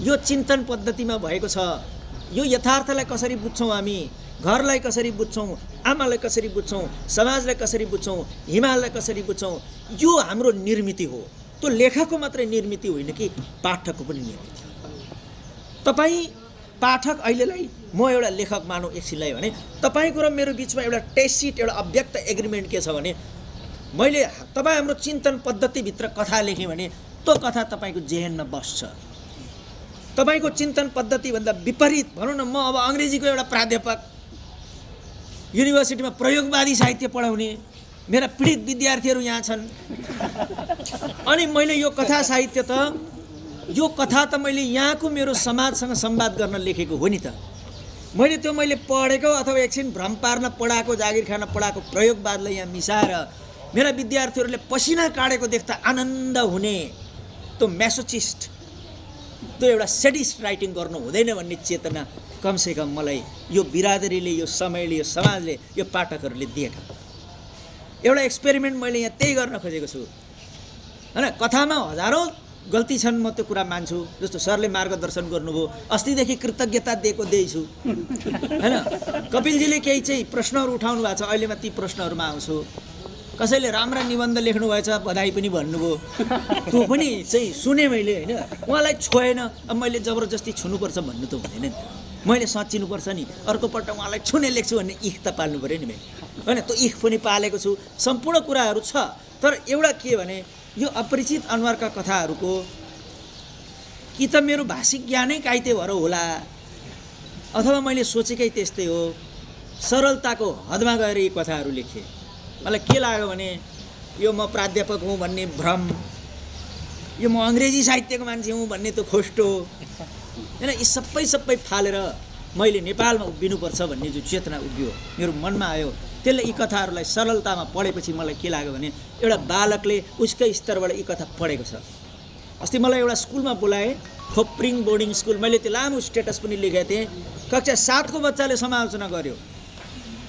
यो चिन्तन पद्धतिमा भएको छ यो यथार्थलाई कसरी बुझ्छौँ हामी घरलाई कसरी बुझ्छौँ आमालाई कसरी बुझ्छौँ समाजलाई कसरी बुझ्छौँ हिमाललाई कसरी बुझ्छौँ यो हाम्रो निर्मिति हो त्यो लेखकको मात्रै निर्मिति होइन कि पाठकको पनि निर्मिति तपाईँ पाठक अहिलेलाई म एउटा लेखक मानौँ एकछिनलाई भने तपाईँको र मेरो बिचमा एउटा टेसिट एउटा अव्यक्त एग्रिमेन्ट के छ भने मैले तपाईँ हाम्रो चिन्तन पद्धतिभित्र कथा लेखेँ भने त्यो कथा तपाईँको जेहेनमा बस्छ तपाईँको चिन्तन पद्धतिभन्दा विपरीत भनौँ न म अब अङ्ग्रेजीको एउटा प्राध्यापक युनिभर्सिटीमा प्रयोगवादी साहित्य पढाउने मेरा पीडित विद्यार्थीहरू यहाँ छन् अनि मैले यो कथा साहित्य त यो कथा त मैले यहाँको मेरो समाजसँग संवाद गर्न लेखेको हो नि त मैले पढेको अथवा एकछिन भ्रम पार्न पढाएको जागिर खान पढाएको प्रयोगवादलाई यहाँ मिसाएर मेरा विद्यार्थीहरूले पसिना काटेको देख्दा आनन्द हुने त्यो म्यासोचिस्ट त्यो एउटा सेडिस्ट राइटिङ गर्नु हुँदैन भन्ने चेतना कमसेकम मलाई यो बिरादरीले यो समयले यो समाजले यो पाठकहरूले दिएका एउटा एक्सपेरिमेन्ट मैले यहाँ त्यही गर्न खोजेको छु होइन कथामा हजारौँ गल्ती छन् म त्यो कुरा मान्छु जस्तो सरले मार्गदर्शन गर्नुभयो अस्तिदेखि कृतज्ञता दिएछु होइन कपिलजीले केही चाहिँ प्रश्नहरू उठाउनु भएको छ अहिले म ती प्रश्नहरूमा आउँछु कसैले राम्रा निबन्ध लेख्नुभएछ बधाई पनि भन्नुभयो त्यो पनि चाहिँ सुने मैले होइन उहाँलाई छोएन अब मैले जबरजस्ती छुनुपर्छ भन्नु त हुँदैन नि मैले साँच्चिनुपर्छ नि अर्कोपल्ट उहाँलाई छुने लेख्छु भन्ने इख त पाल्नु पऱ्यो नि मैले होइन त्यो इख पनि पालेको छु सम्पूर्ण कुराहरू छ तर एउटा के भने यो अपरिचित अनुहारका कथाहरूको कि त मेरो भाषिक ज्ञानै काइते भएर होला अथवा मैले सोचेकै त्यस्तै हो सरलताको हदमा गएर यी कथाहरू लेखेँ मलाई के लाग्यो भने यो म प्राध्यापक हुँ भन्ने भ्रम यो म अङ्ग्रेजी साहित्यको मान्छे हुँ भन्ने त्यो खोस्टो होइन यी सबै फालेर मैले नेपालमा उभिनुपर्छ भन्ने जो चेतना उभियो मेरो मनमा आयो त्यसले यी कथाहरूलाई सरलतामा पढेपछि मलाई के लाग्यो भने एउटा बालकले उसकै स्तरबाट यी कथा पढेको छ अस्ति मलाई एउटा स्कुलमा बोलाए, खोप्रिङ बोर्डिङ स्कुल। मैले त्यो लामो स्टेटस पनि लेखेको थिएँ। कक्षा 7 को बच्चाले समालोचना गर्यो।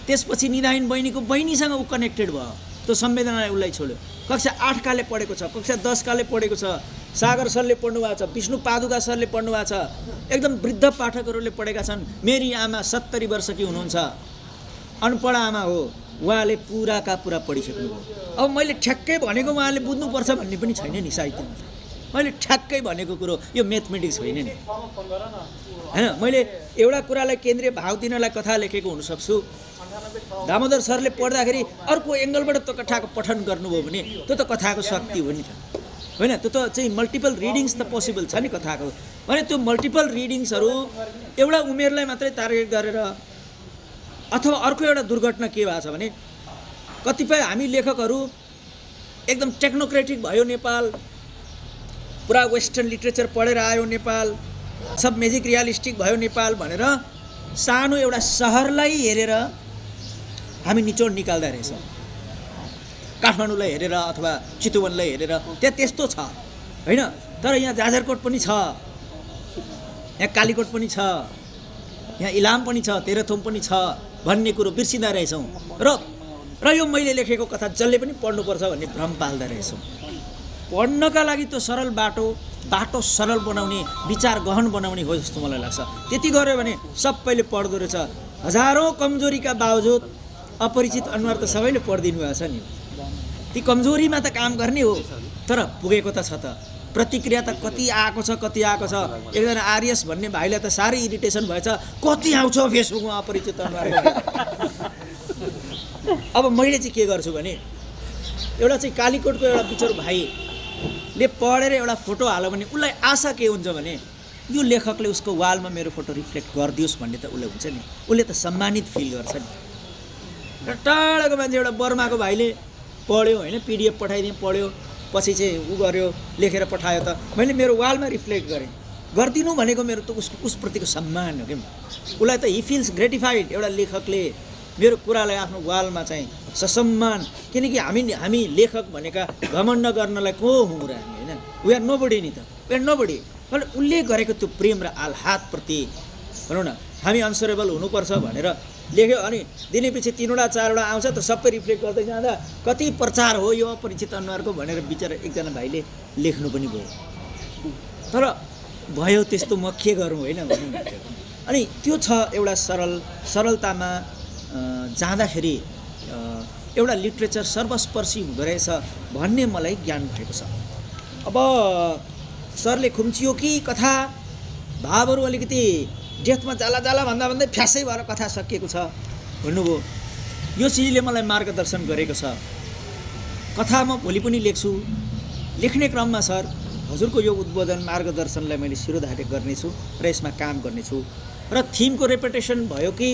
त्यसपछि निधाइन बहिनीको बहिनीसँग ऊ कनेक्टेड भयो, त्यो संवेदनाले उसलाई छोड्यो। कक्षा 8 काले पढेको छ, कक्षा 10 काले पढेको छ, सागर सरले पढ्नु भएको छ, विष्णु पादुका सरले पढ्नु भएको छ, एकदम वृद्ध पाठकहरूले पढेका छन्। मेरी आमा 70 वर्षकी हुनुहुन्छ, अनपढ आमा हो, उहाँले पुराका पुरा पढिसक्नुभयो। अब मैले ठ्याक्कै भनेको उहाँले बुझ्नुपर्छ भन्ने पनि छैन नि साहित्यमा। मैले ठ्याक्कै भनेको कुरो यो म्याथमेटिक्स होइन नि, होइन। मैले एउटा कुरालाई केन्द्रीय भाव दिनलाई कथा लेखेको हुनसक्छु। दामोदर सरले पढ्दाखेरि अर्को एङ्गलबाट त्यो कथाको पठन गर्नुभयो भने त्यो त कथाको शक्ति हो नि त, होइन। त्यो त चाहिँ मल्टिपल रिडिङ्स त पोसिबल छ नि कथाको। भने त्यो मल्टिपल रिडिङ्सहरू एउटा उमेरलाई मात्रै टार्गेट गरेर, अथवा अर्को एउटा दुर्घटना के भएको छ भने कतिपय हामी लेखकहरू एकदम टेक्नोक्रेटिक भयो, नेपाल पुरा वेस्टर्न लिट्रेचर पढेर आयो, नेपाल सब मेजिक रियलिस्टिक भयो नेपाल भनेर सानो एउटा सहरलाई हेरेर हामी निचोड निकाल्दा रहेछौँ। काठमाडौँलाई हेरेर अथवा चितवनलाई हेरेर त्यहाँ त्यस्तो छ, होइन। तर यहाँ जाजरकोट पनि छ, यहाँ कालीकोट पनि छ, यहाँ इलाम पनि छ, तेह्रथुम पनि छ भन्ने कुरो बिर्सिँदा रहेछौँ। र यो मैले लेखेको कथा जसले पनि पढ्नुपर्छ भन्ने भ्रम पाल्दा रहेछौँ। पढ्नका लागि त्यो सरल बाटो सरल बनाउने, विचार गहन बनाउने हो जस्तो मलाई लाग्छ। त्यति गऱ्यो भने सबैले पढ्दो रहेछ। हजारौँ कमजोरीका बावजुद अपरिचित अनुहार त सबैले पढिदिनु भएको छ नि। ती कमजोरीमा त काम गर्ने हो, तर पुगेको त छ त। प्रतिक्रिया त कति आएको छ। एकजना आर्यस भन्ने भाइलाई त साह्रै इरिटेसन भएछ, कति आउँछ फेसबुकमा अपरिचित अनुहार। अब मैले चाहिँ के गर्छु भने एउटा चाहिँ कालीकोटको एउटा बिचरो भाइले पढेर एउटा फोटो हाल्यो भने उसलाई आशा के हुन्छ भने यो लेखकले उसको वालमा मेरो फोटो रिफ्लेक्ट गरिदियोस् भन्ने त उसले हुन्छ नि, उसले त सम्मानित फिल गर्छ नि। र टाढाको मान्छे एउटा बर्माको भाइले पढ्यो, होइन, PDF पठाइदिएँ, पढ्यो, पछि चाहिँ ऊ गर्यो, लेखेर पठायो, त मैले मेरो वालमा रिफ्लेक्ट गरेँ। गरिदिनु भनेको मेरो त उसप्रतिको सम्मान हो क्या। उसलाई त हि फिल्स ग्रेटिफाइड, एउटा लेखकले मेरो कुरालाई आफ्नो वालमा चाहिँ ससम्मान। किनकि हामी लेखक भनेका घमण्ड गर्नलाई को हौँ र हामी, होइन। वी आर नोबडी नि त, वी आर नोबडी। तर उसले गरेको त्यो प्रेम र आह्लादप्रति भनौँ न हामी अन्सरेबल हुनुपर्छ भनेर लेख्यो। अनि दिनैपछि 3वटा 4वटा आउँछ त सबै रिफ्लेक्ट गर्दै जाँदा कति प्रचार हो यो अपरिचित अनुहारको भनेर बिचरा एकजना भाइले लेख्नु पनि भयो। तर भयो त्यस्तो, म के गरौँ, होइन भनौँ न। अनि त्यो छ एउटा सरलतामा जाँदाखेरि एउटा लिट्रेचर सर्वस्पर्शी हुँदो रहेछ भन्ने मलाई ज्ञान भएको छ। अब सरले खुम्चियो कि कथा भावहरू अलिकति डेथमा जाला भन्दा फ्यासै भएर कथा सकिएको छ भन्नुभयो। यो चिजले मलाई मार्गदर्शन गरेको छ। कथा म भोलि पनि लेख्छु। लेख्ने क्रममा सर हजुरको यो उद्बोधन मार्गदर्शनलाई मैले शिरोधार्य गर्नेछु र यसमा काम गर्नेछु। र थिमको रेपिटेसन भयो कि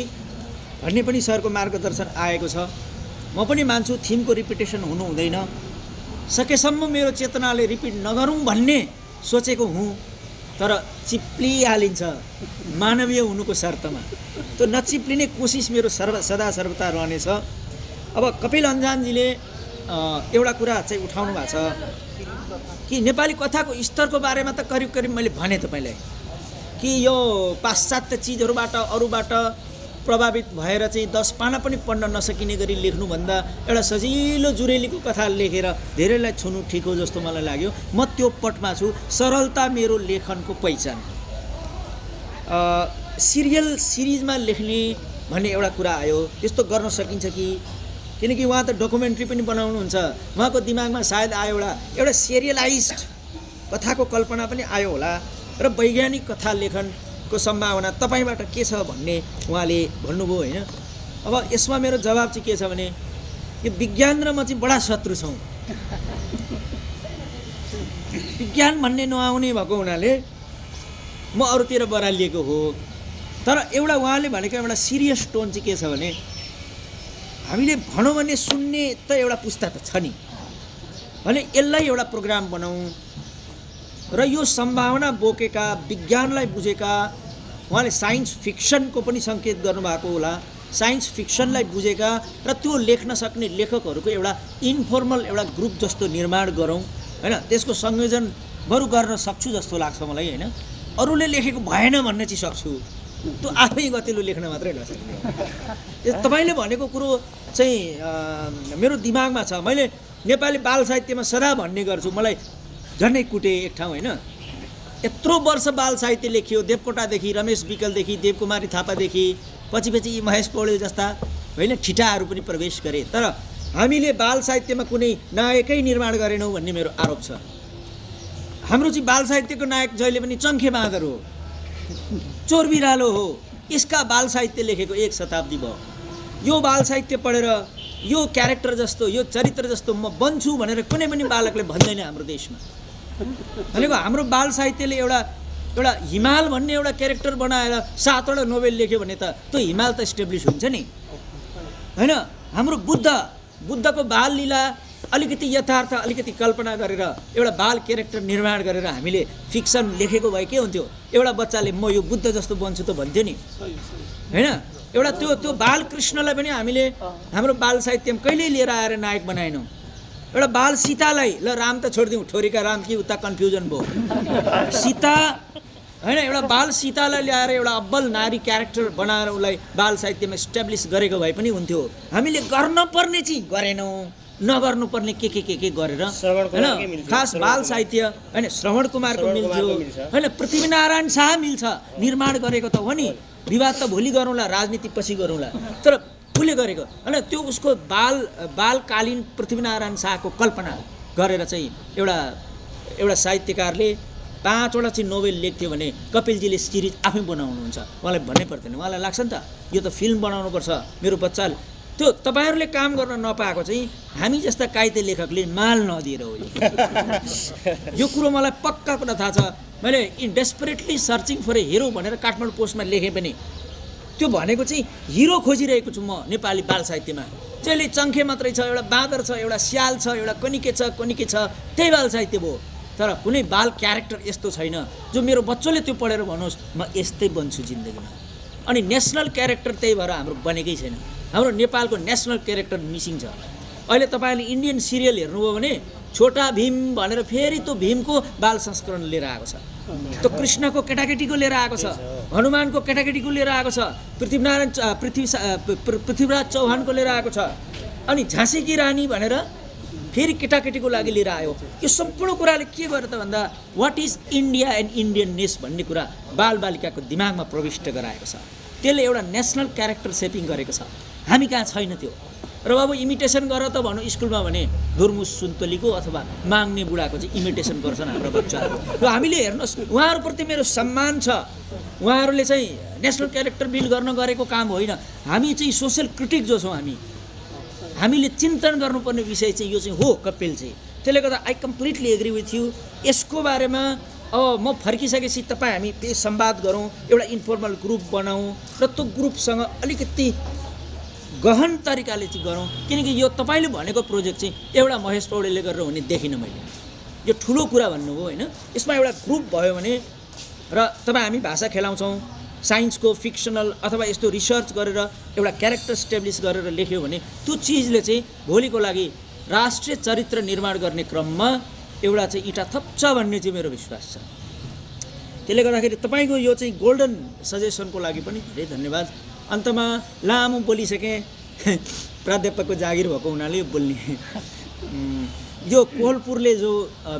भन्ने पनि सरको मार्गदर्शन आएको छ। म पनि मान्छु थिमको रिपिटेसन हुनु हुँदैन। सकेसम्म मेरो चेतनाले रिपिट नगरौँ भन्ने सोचेको हुँ, तर चिप्लिहालिन्छ मानवीय हुनुको शर्तमा। त्यो नचिप्लिने कोसिस मेरो सदा सर्वदा रहनेछ। अब कपिल अन्जानजीले एउटा कुरा चाहिँ उठाउनु भएको छ कि नेपाली कथाको स्तरको बारेमा त करिब मैले भने तपाईँलाई कि यो पाश्चात्य चिजहरूबाट अरूबाट प्रभावित भएर चाहिँ 10 पाना पनि पढ्न नसकिने गरी लेख्नुभन्दा एउटा सजिलो जुरेलीको कथा लेखेर धेरैलाई छुनु ठिक हो जस्तो मलाई लाग्यो। म त्यो पटमा छु। सरलता मेरो लेखनको पहिचान। सिरिजमा लेख्ने भन्ने एउटा कुरा आयो, त्यस्तो गर्न सकिन्छ कि? किनकि उहाँ त डकुमेन्ट्री पनि बनाउनुहुन्छ, उहाँको दिमागमा सायद आयो एउटा सिरियलाइज्ड कथाको कल्पना पनि आयो होला र वैज्ञानिक कथा लेखनको सम्भावना तपाईँबाट के छ भन्ने उहाँले भन्नुभयो, होइन। अब यसमा मेरो जवाब चाहिँ के छ भने यो विज्ञान र म चाहिँ बडा शत्रु छौँ। विज्ञान भन्ने नआउने भएको हुनाले म अरूतिर बरालिएको हो। तर एउटा उहाँले भनेको एउटा सिरियस टोन चाहिँ के छ भने हामीले भनौँ भने सुन्ने त एउटा पुस्ता त छ नि, भने यसलाई एउटा प्रोग्राम बनाऊँ र यो सम्भावना बोकेका विज्ञानलाई बुझेका, उहाँले साइन्स फिक्सनको पनि सङ्केत गर्नुभएको होला, साइन्स फिक्सनलाई बुझेका र त्यो लेख्न सक्ने लेखकहरूको एउटा इन्फर्मल एउटा ग्रुप जस्तो निर्माण गरौँ, होइन। त्यसको संयोजन बरु गर्न सक्छु जस्तो लाग्छ मलाई होइन। अरूले लेखेको भएन भन्ने चाहिँ सक्छु, त्यो आफै गतिलो लेख्न मात्रै नसक्ने। तपाईँले भनेको कुरो चाहिँ मेरो दिमागमा छ। मैले नेपाली बाल साहित्यमा सदा भन्ने गर्छु, मलाई झन्डै कुटे एक ठाउँ होइन। यत्रो वर्ष बाल साहित्य लेखियो, देवकोटादेखि, रमेश विकलदेखि, देवकुमारी थापादेखि, पछि यी महेश पौडेल जस्ता होइन ठिटाहरू पनि प्रवेश गरे, तर हामीले बाल साहित्यमा कुनै नायकै निर्माण गरेनौँ भन्ने मेरो आरोप छ। हाम्रो चाहिँ बाल साहित्यको नायक जहिले पनि चङ्खे बाँदर हो, चोर बिरालो हो। यसका बाल साहित्य लेखेको 1 शताब्दी भयो। यो बाल साहित्य पढेर यो क्यारेक्टर जस्तो, यो चरित्र जस्तो म बन्छु भनेर कुनै पनि बालकले भन्दैन हाम्रो देशमा। भनेको हाम्रो बाल साहित्यले एउटा हिमाल भन्ने एउटा क्यारेक्टर बनाएर 7वटा नोभेल लेख्यो भने त त्यो हिमाल त इस्टेब्लिस हुन्छ नि होइन। हाम्रो बुद्धको बाल लीला अलिकति यथार्थ, अलिकति कल्पना गरेर एउटा बाल क्यारेक्टर निर्माण गरेर हामीले फिक्सन लेखेको भए के हुन्थ्यो? एउटा बच्चाले म यो बुद्ध जस्तो बन्छु त भन्थ्यो नि होइन। एउटा त्यो बालकृष्णलाई पनि हामीले हाम्रो बाल साहित्यमा कहिल्यै लिएर आएर नायक बनाएनौँ। एउटा बाल सीतालाई, ल राम त छोडिदिउँ, ठोरीका राम कि उता कन्फ्युजन भयो, सीता होइन। एउटा बाल सीतालाई ल्याएर एउटा अब्बल नारी क्यारेक्टर बनाएर उसलाई बाल साहित्यमा इस्टाब्लिस गरेको भए पनि हुन्थ्यो। हामीले गर्न पर्ने चाहिँ गरेनौँ, नगर्नुपर्ने के गरेर होइन। खास बाल साहित्य होइन श्रवण कुमारको मिल्थ्यो होइन, पृथ्वीनारायण शाह मिल्छ, निर्माण गरेको त हो नि। विवाद त भोलि गरौँला, राजनीति पछि गरौँला, तर उसले गरेको होइन। त्यो उसको बालकालीन पृथ्वीनारायण शाहको कल्पना गरेर चाहिँ एउटा साहित्यकारले 5वटा चाहिँ नोभेल लेख्थ्यो भने कपिलजीले सिरिज आफै बनाउनुहुन्छ। उहाँलाई भन्नै पर्दैन, उहाँलाई लाग्छ नि त यो त फिल्म बनाउनुपर्छ मेरो बच्चाले। त्यो तपाईँहरूले काम गर्न नपाएको चाहिँ हामी जस्ता काइते लेखकले माल नदिएर हो। यो कुरो मलाई पक्का कुरा थाहा छ। मैले desperately searching for a hero भनेर काठमाडौँ पोस्टमा लेखेँ पनि त्यो भनेको चाहिँ हिरो खोजिरहेको छु म नेपाली बाल साहित्यमा। जहिले चङ्खे मात्रै छ, एउटा बाँदर छ, एउटा स्याल छ, एउटा कनिके छ, त्यही बाल साहित्य भयो। तर कुनै बाल क्यारेक्टर यस्तो छैन जो मेरो बच्चोले त्यो पढेर भनोस् म यस्तै बन्छु जिन्दगीमा। अनि नेसनल क्यारेक्टर त्यही भएर हाम्रो बनेकै छैन। हाम्रो नेपालको नेसनल क्यारेक्टर मिसिङ छ। अहिले तपाईँले इन्डियन सिरियल हेर्नुभयो भने छोटा भीम भनेर फेरि त्यो भीमको बाल संस्करण लिएर आएको छ, त्यो कृष्णको केटाकेटीको लिएर आएको छ, हनुमानको केटाकेटीको लिएर आएको छ, पृथ्वीराज चौहानको लिएर आएको छ, अनि झाँसी की रानी भनेर फेरि केटाकेटीको लागि लिएर आयो। यो सम्पूर्ण कुराले के गर्यो त भन्दा वाट इज इन्डिया एन्ड इन्डियननेस भन्ने कुरा बालबालिकाको दिमागमा प्रविष्ट गराएको छ। त्यसले एउटा नेसनल क्यारेक्टर सेपिङ गरेको छ। हामी कहाँ छैन त्यो। र बाबु इमिटेसन गर त भनौँ स्कुलमा भने धुर्मुस सुन्तलीको अथवा माग्ने बुढाको चाहिँ इमिटेसन गर्छन् हाम्रो बच्चाहरू। र हामीले हेर्नुहोस् उहाँहरूप्रति मेरो सम्मान छ। उहाँहरूले चाहिँ नेसनल क्यारेक्टर बिल्ड गर्न गरेको काम होइन। हामी चाहिँ सोसल क्रिटिक जो छौँ हामीले चिन्तन गर्नुपर्ने विषय चाहिँ यो चाहिँ हो कपिल चाहिँ। त्यसले गर्दा I completely agree with you. यसको बारेमा अब म फर्किसकेपछि हामी संवाद गरौँ, एउटा इन्फर्मल ग्रुप बनाऊँ र त्यो ग्रुपसँग अलिकति गहन तरिकाले चाहिँ गरौँ। किनकि यो तपाईँले भनेको प्रोजेक्ट चाहिँ एउटा महेश पौडेलले गरेर हुने देखिनँ मैले। यो ठुलो कुरा भन्नुभयो होइन। यसमा एउटा ग्रुप भयो भने र हामी भाषा खेलाउँछौँ, साइन्सको फिक्सनल अथवा यस्तो रिसर्च गरेर एउटा क्यारेक्टर स्टेब्लिस गरेर लेख्यो भने त्यो चिजले चाहिँ भोलिको लागि राष्ट्रिय चरित्र निर्माण गर्ने क्रममा एउटा चाहिँ इँटा थप्छ भन्ने चाहिँ मेरो विश्वास छ। त्यसले गर्दाखेरि तपाईँको यो चाहिँ गोल्डन सजेसनको लागि पनि धेरै धन्यवाद। अन्तमा लामो बोलिसकेँ, प्राध्यापकको जागिर भएको हुनाले बोल्ने। यो कोहलपुरले जो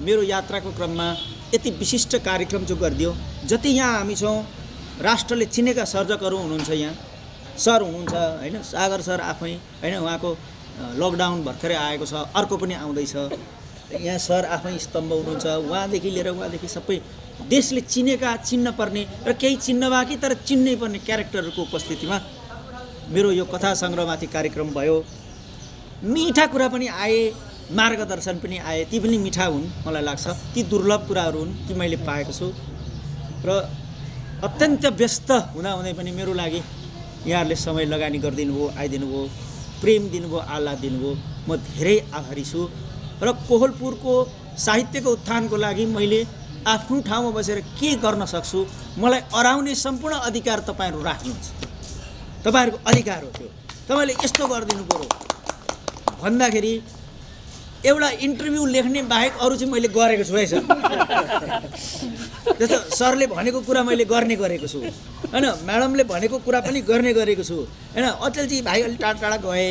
मेरो यात्राको क्रममा यति विशिष्ट कार्यक्रम जो गरिदियो, जति यहाँ हामी छौँ राष्ट्रले चिनेका सर्जकहरू हुनुहुन्छ, यहाँ सर हुनुहुन्छ होइन, सागर सर आफै होइन, उहाँको लकडाउन भर्खरै आएको छ, अर्को पनि आउँदैछ। यहाँ सर आफै स्तम्भ हुनुहुन्छ, उहाँदेखि सबै देशले चिन्न पर्ने र केही चिन्न बाँकी तर चिन्नै पर्ने क्यारेक्टरहरूको उपस्थितिमा मेरो यो कथा सङ्ग्रहमाथि कार्यक्रम भयो। मिठा कुरा पनि आए, मार्गदर्शन पनि आए, ती पनि मिठा हुन् मलाई लाग्छ। ती दुर्लभ कुराहरू हुन् कि मैले पाएको छु। र अत्यन्त व्यस्त हुँदाहुँदै पनि मेरो लागि यहाँहरूले समय लगानी गरिदिनु भयो, आइदिनु भयो, प्रेम दिनुभयो, आह्लाद दिनुभयो। म धेरै आभारी छु। र कोहलपुरको साहित्यको उत्थानको लागि मैले आफ्नो ठाउँमा बसेर के गर्न सक्छु, मलाई अराउने सम्पूर्ण अधिकार तपाईँहरू राख्नुहुन्छ। तपाईँहरूको अधिकार हो त्यो। तपाईँले यस्तो गरिदिनु पऱ्यो भन्दाखेरि एउटा इन्टरभ्यू लेख्ने बाहेक अरू चाहिँ मैले गरेको छु है सर। जस्तो सरले भनेको कुरा मैले गरेको छु होइन, म्याडमले भनेको कुरा पनि गरेको छु होइन। अचेलजी भाइ अलिक टाढा टाढा गए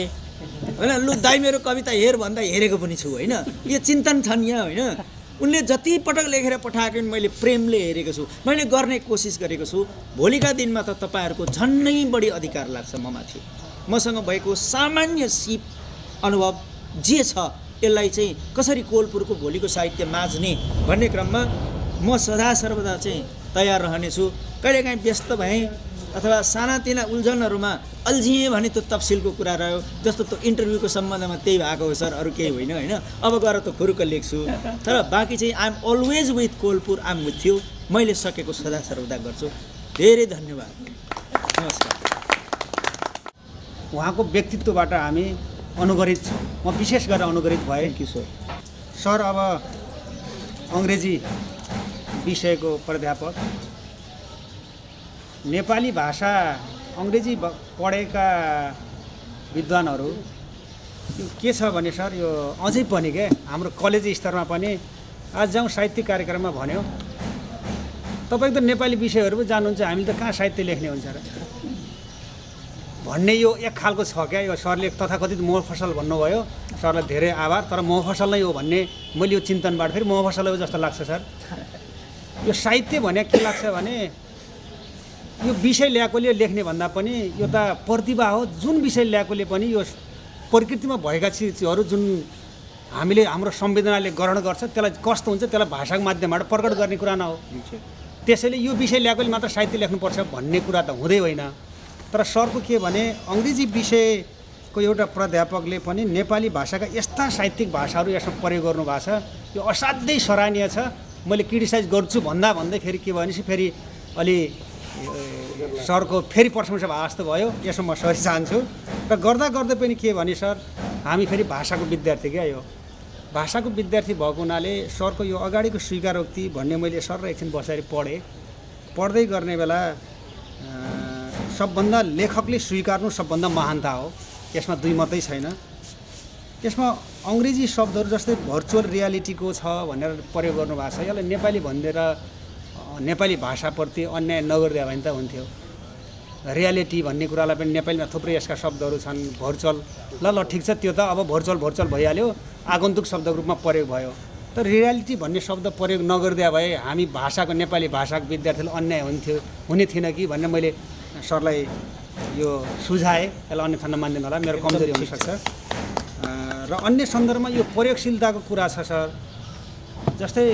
होइन, लु दाइ मेरो कविता हेर भन्दा हेरेको पनि छु होइन। यो चिन्तन छन् यहाँ होइन। उनले जति पटक लेखेर पठाएको मैले प्रेमले हेरेको छु, मैले गर्ने कोसिस गरेको छु। भोलिका दिनमा त तपाईँहरूको झन्नै बढी अधिकार लाग्छ ममाथि। मसँग भएको सामान्य सिप अनुभव जे छ यसलाई चाहिँ कसरी कोलपुरको भोलिको साहित्य माझ्ने भन्ने क्रममा म सदा सर्वदा चाहिँ तयार रहनेछु। कहिलेकाहीँ व्यस्त भएँ अथवा सानातिना उल्झनहरूमा अल्झिएँ भने त्यो तफसिलको कुरा रह्यो। जस्तो त्यो इन्टरभ्यूको सम्बन्धमा त्यही भएको हो सर, अरू केही होइन होइन। अब गएर त खुरुक्क लेख्छु, तर बाँकी चाहिँ आइ एम अलवेज विथ कोलपुर, आइ एम विथ यु। मैले सकेको सदा सर्वदा गर्छु। धेरै धन्यवाद, नमस्कार। उहाँको व्यक्तित्वबाट हामी अनुगरित छौँ। म विशेष गरेर अनुगरित भएँ। सर अब अङ्ग्रेजी विषयको प्राध्यापक, नेपाली भाषा अङ्ग्रेजी पढेका विद्वानहरू यो के छ भने सर, यो अझै पनि के हाम्रो कलेज स्तरमा पनि आज जाउँ साहित्यिक कार्यक्रममा भन्यो तपाईँको त नेपाली विषयहरू पो जान्नुहुन्छ, हामीले त कहाँ साहित्य लेख्ने हुन्छ र भन्ने यो एक खालको छ क्या। यो सरले तथाकथित मोहफसल भन्नुभयो, सरलाई धेरै आभार। तर मोहफसल नै हो भन्ने मैले यो चिन्तनबाट फेरि मोहफसल हो जस्तो लाग्छ सर। यो साहित्य भने के लाग्छ भने यो विषय ल्याएकोले लेख्ने भन्दा पनि यो त प्रतिभा हो। जुन विषय ल्याएकोले पनि यो प्रकृतिमा भएका चिजहरू जुन हामीले हाम्रो संवेदनाले ग्रहण गर्छ त्यसलाई कस्तो हुन्छ त्यसलाई भाषाको माध्यमबाट प्रकट गर्ने कुरा न हो। त्यसैले यो विषय ल्याएकोले मात्र साहित्य लेख्नुपर्छ भन्ने कुरा त हुँदै होइन। तर सरको के भने अङ्ग्रेजी विषयको एउटा प्राध्यापकले पनि नेपाली भाषाका यस्ता साहित्यिक भाषाहरू यसमा प्रयोग गर्नुभएको छ, यो असाध्यै सराहनीय छ। मैले क्रिटिसाइज गर्छु भन्दै फेरि के भनेपछि फेरि अलि सरको फेरि प्रशंसा भए जस्तो भयो। यसमा म सरी चाहन्छु। र गर्दा गर्दै पनि के भने सर, हामी फेरि भाषाको विद्यार्थी क्या। यो भाषाको विद्यार्थी भएको हुनाले सरको यो अगाडिको स्वीकारोक्ति भन्ने मैले सर र एकछिन बसेर पढ्दै गर्ने बेला सबभन्दा लेखकले स्वीकार्नु सबभन्दा महानता हो। यसमा दुई मात्रै छैन। यसमा अङ्ग्रेजी शब्दहरू जस्तै भर्चुअल रियालिटीको छ भनेर प्रयोग गर्नुभएको छ। यसलाई नेपाली भनिदिएर नेपाली भाषाप्रति अन्याय नगरिदियो भने त हुन्थ्यो। रियालिटी भन्ने कुरालाई पनि नेपालीमा थुप्रै यसका शब्दहरू छन्। भर्चुअल ल ठिक छ, त्यो त अब भर्चुअल भइहाल्यो, आगन्तुक शब्दको रूपमा प्रयोग भयो। तर रियालिटी भन्ने शब्द प्रयोग नगरिदिया भए हामी भाषाको नेपाली भाषाको विद्यार्थीलाई अन्याय हुने थिएन कि भन्ने मैले सरलाई यो सुझाएँ। यसलाई अन्य ठाउँमा मान्दैन होला, मेरो कमजोरी हुनसक्छ। र अन्य सन्दर्भमा यो प्रयोगशीलताको कुरा छ सर। जस्तै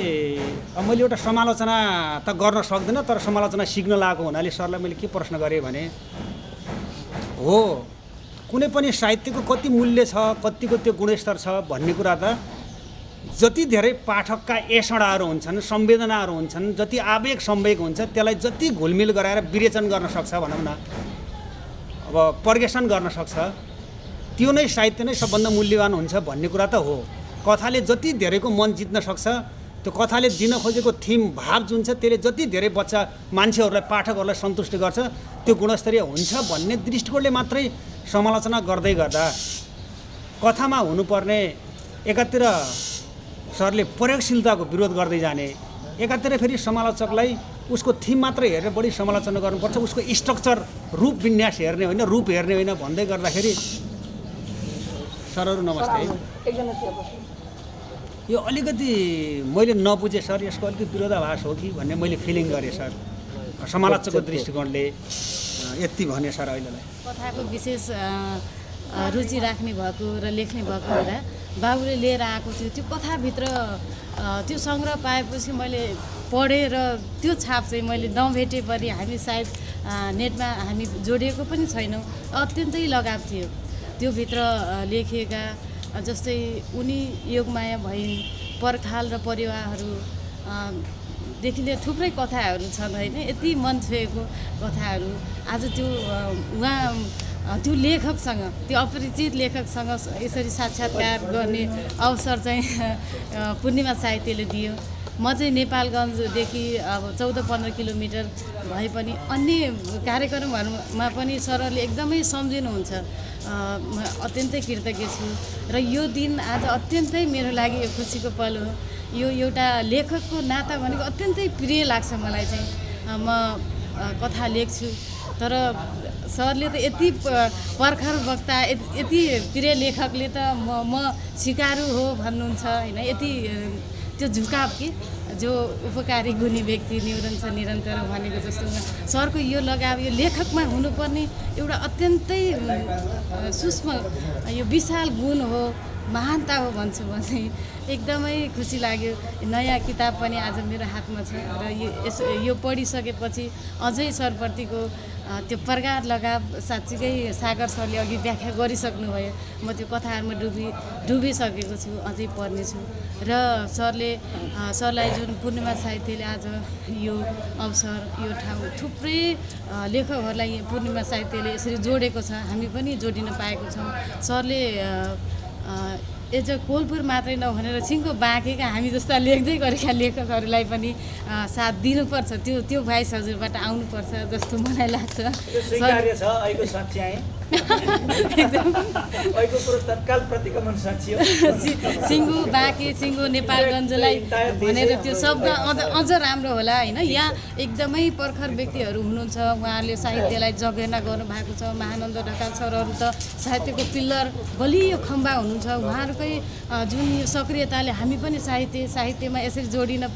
अब मैले एउटा समालोचना त गर्न सक्दिनँ, तर समालोचना सिक्न लागेको हुनाले सरलाई मैले के प्रश्न गरेँ भने हो कुनै पनि साहित्यको कति मूल्य छ, कतिको त्यो गुणस्तर छ भन्ने कुरा त जति धेरै पाठकका एषणाहरू हुन्छन्, संवेदनाहरू हुन्छन्, जति आवेग संवेग हुन्छ त्यसलाई जति घुलमिल गराएर विरेचन गर्न सक्छ भनौँ न, अब पर्यवेक्षण गर्न सक्छ, त्यो नै साहित्य नै सबभन्दा मूल्यवान हुन्छ भन्ने कुरा त हो। कथाले जति धेरैको मन जित्न सक्छ, त्यो कथाले दिन खोजेको थिम भाव जुन छ त्यसले जति धेरै मान्छेहरूलाई पाठकहरूलाई सन्तुष्ट गर्छ त्यो गुणस्तरीय हुन्छ भन्ने दृष्टिकोणले मात्रै समालोचना गर्दै गर्दा कथामा हुनुपर्ने एकातिर सरले प्रयोगशीलताको विरोध गर्दै जाने, एकातिर फेरि समालोचकलाई उसको थिम मात्र हेरेर बढी समालोचना गर्नुपर्छ, उसको स्ट्रक्चर रूप विन्यास हेर्ने होइन, रूप हेर्ने होइन भन्दै गर्दाखेरि सरहरू नमस्ते। यो अलिकति मैले नबुझेँ सर, यसको अलिकति विरोधाभास हो कि भन्ने मैले फिलिङ गरेँ सर। समालोचकको दृष्टिकोणले यति भने सर अहिलेलाई कथाको विशेष रुचि राख्ने भएको र लेख्ने भएको हुँदा बाबुले लिएर आएको थियो त्यो कथाभित्र त्यो सङ्ग्रह पाएपछि मैले पढेँ र त्यो छाप चाहिँ मैले नभेटे पनि हामी सायद नेटमा हामी जोडिएको पनि छैनौँ, अत्यन्तै लगाव थियो त्योभित्र लेखिएका। जस्तै उनी योगमाया भइन्, पर्खाल र परिवारहरू देखि लिएर थुप्रै कथाहरू छन् होइन, यति मन छोएको कथाहरू। आज त्यो उहाँ त्यो लेखकसँग, त्यो अपरिचित लेखकसँग यसरी साक्षात्कार गर्ने अवसर चाहिँ पूर्णिमा साहित्यले दियो। म चाहिँ नेपालगञ्जदेखि अब 14-15 किलोमिटर भए पनि अन्य कार्यक्रमहरूमा पनि सरले एकदमै सम्झिनुहुन्छ म अत्यन्तै कृतज्ञ छु र यो दिन आज अत्यन्तै मेरो लागि यो खुसीको पल हो। यो एउटा लेखकको नाता भनेको अत्यन्तै प्रिय लाग्छ मलाई चाहिँ। म कथा लेख्छु तर सरले त यति पर्खर वक्ता यति प्रिय लेखकले त म सिकारु हो भन्नुहुन्छ होइन। यति त्यो झुकाव कि जो उपकारी गुणी व्यक्ति निरन्छ निरन्तर भनेको जस्तो सरको यो लगाव यो लेखकमा हुनुपर्ने एउटा अत्यन्तै सूक्ष्म यो विशाल गुण हो, महानता हो भन्छु म चाहिँ। एकदमै खुसी लाग्यो। नयाँ किताब पनि आज मेरो हातमा छ र यो पढिसकेपछि अझै सरप्रतिको त्यो प्रगाढ लगाव साँच्चीकै सागर सरले अघि व्याख्या गरिसक्नुभयो। म त्यो कथाहरूमा डुबिसकेको छु, अझै पढ्नेछु र सरलाई जुन पूर्णिमा साहित्यले आज यो अवसर यो ठाउँ थुप्रै लेखकहरूलाई पूर्णिमा साहित्यले यसरी जोडेको छ, हामी पनि जोडिन पाएको छौँ। सरले एज कोलपुर मात्रै नभनेर सिङ्गो बाँकेका हामी जस्ता लेख्दै गरेका लेखकहरूलाई पनि साथ दिनुपर्छ। त्यो भाइस हजुरबाट आउनुपर्छ जस्तो मलाई लाग्छ। स्वीकार्य छ अहिलेको सच्याए अहिलेको कुरो तत्काल प्रतिगमन साक्षी हो। सिङ्गो बाँके सिङ्गो नेपालगञ्जलाई भनेर त्यो शब्द अझ राम्रो होला होइन। यहाँ एकदमै पर्खर व्यक्तिहरू हुनुहुन्छ, उहाँहरूले साहित्यलाई जगेर्ना गर्नुभएको छ। महानन्द ढकाल सरहरू त साहित्यको पिल्लर बलियो खम्बा हुनुहुन्छ। उहाँहरूकै जुन यो सक्रियताले हामी पनि साहित्यमा यसरी जोडिन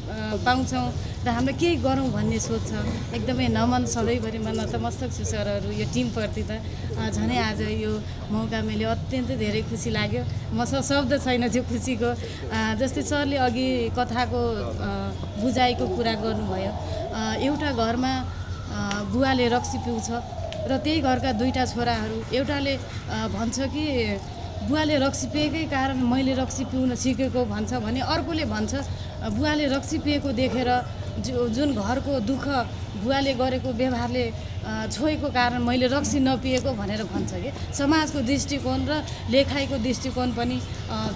पाउँछौँ र हाम्रो केही गरौँ भन्ने सोच छ। एकदमै नमन सधैँभरिमा नतमस्तक छु सरहरू यो टिमप्रति त। झनै आज यो मौका मैले अत्यन्तै धेरै खुसी लाग्यो। मसँग शब्द छैन त्यो खुसीको। जस्तै सरले अघि कथाको बुझाइको कुरा गर्नुभयो। एउटा घरमा बुवाले रक्सी पिउँछ र त्यही घरका दुईटा छोराहरू, एउटाले भन्छ कि बुवाले रक्सी पिएकै कारण मैले रक्सी पिउन सिकेको भन्छ भने अर्कोले भन्छ बुवाले रक्सी पिएको देखेर जुन घरको दुःख बुवाले गरेको व्यवहारले छोएको कारण मैले रक्सी नपिएको भनेर भन्छ कि। समाजको दृष्टिकोण र लेखाइको दृष्टिकोण पनि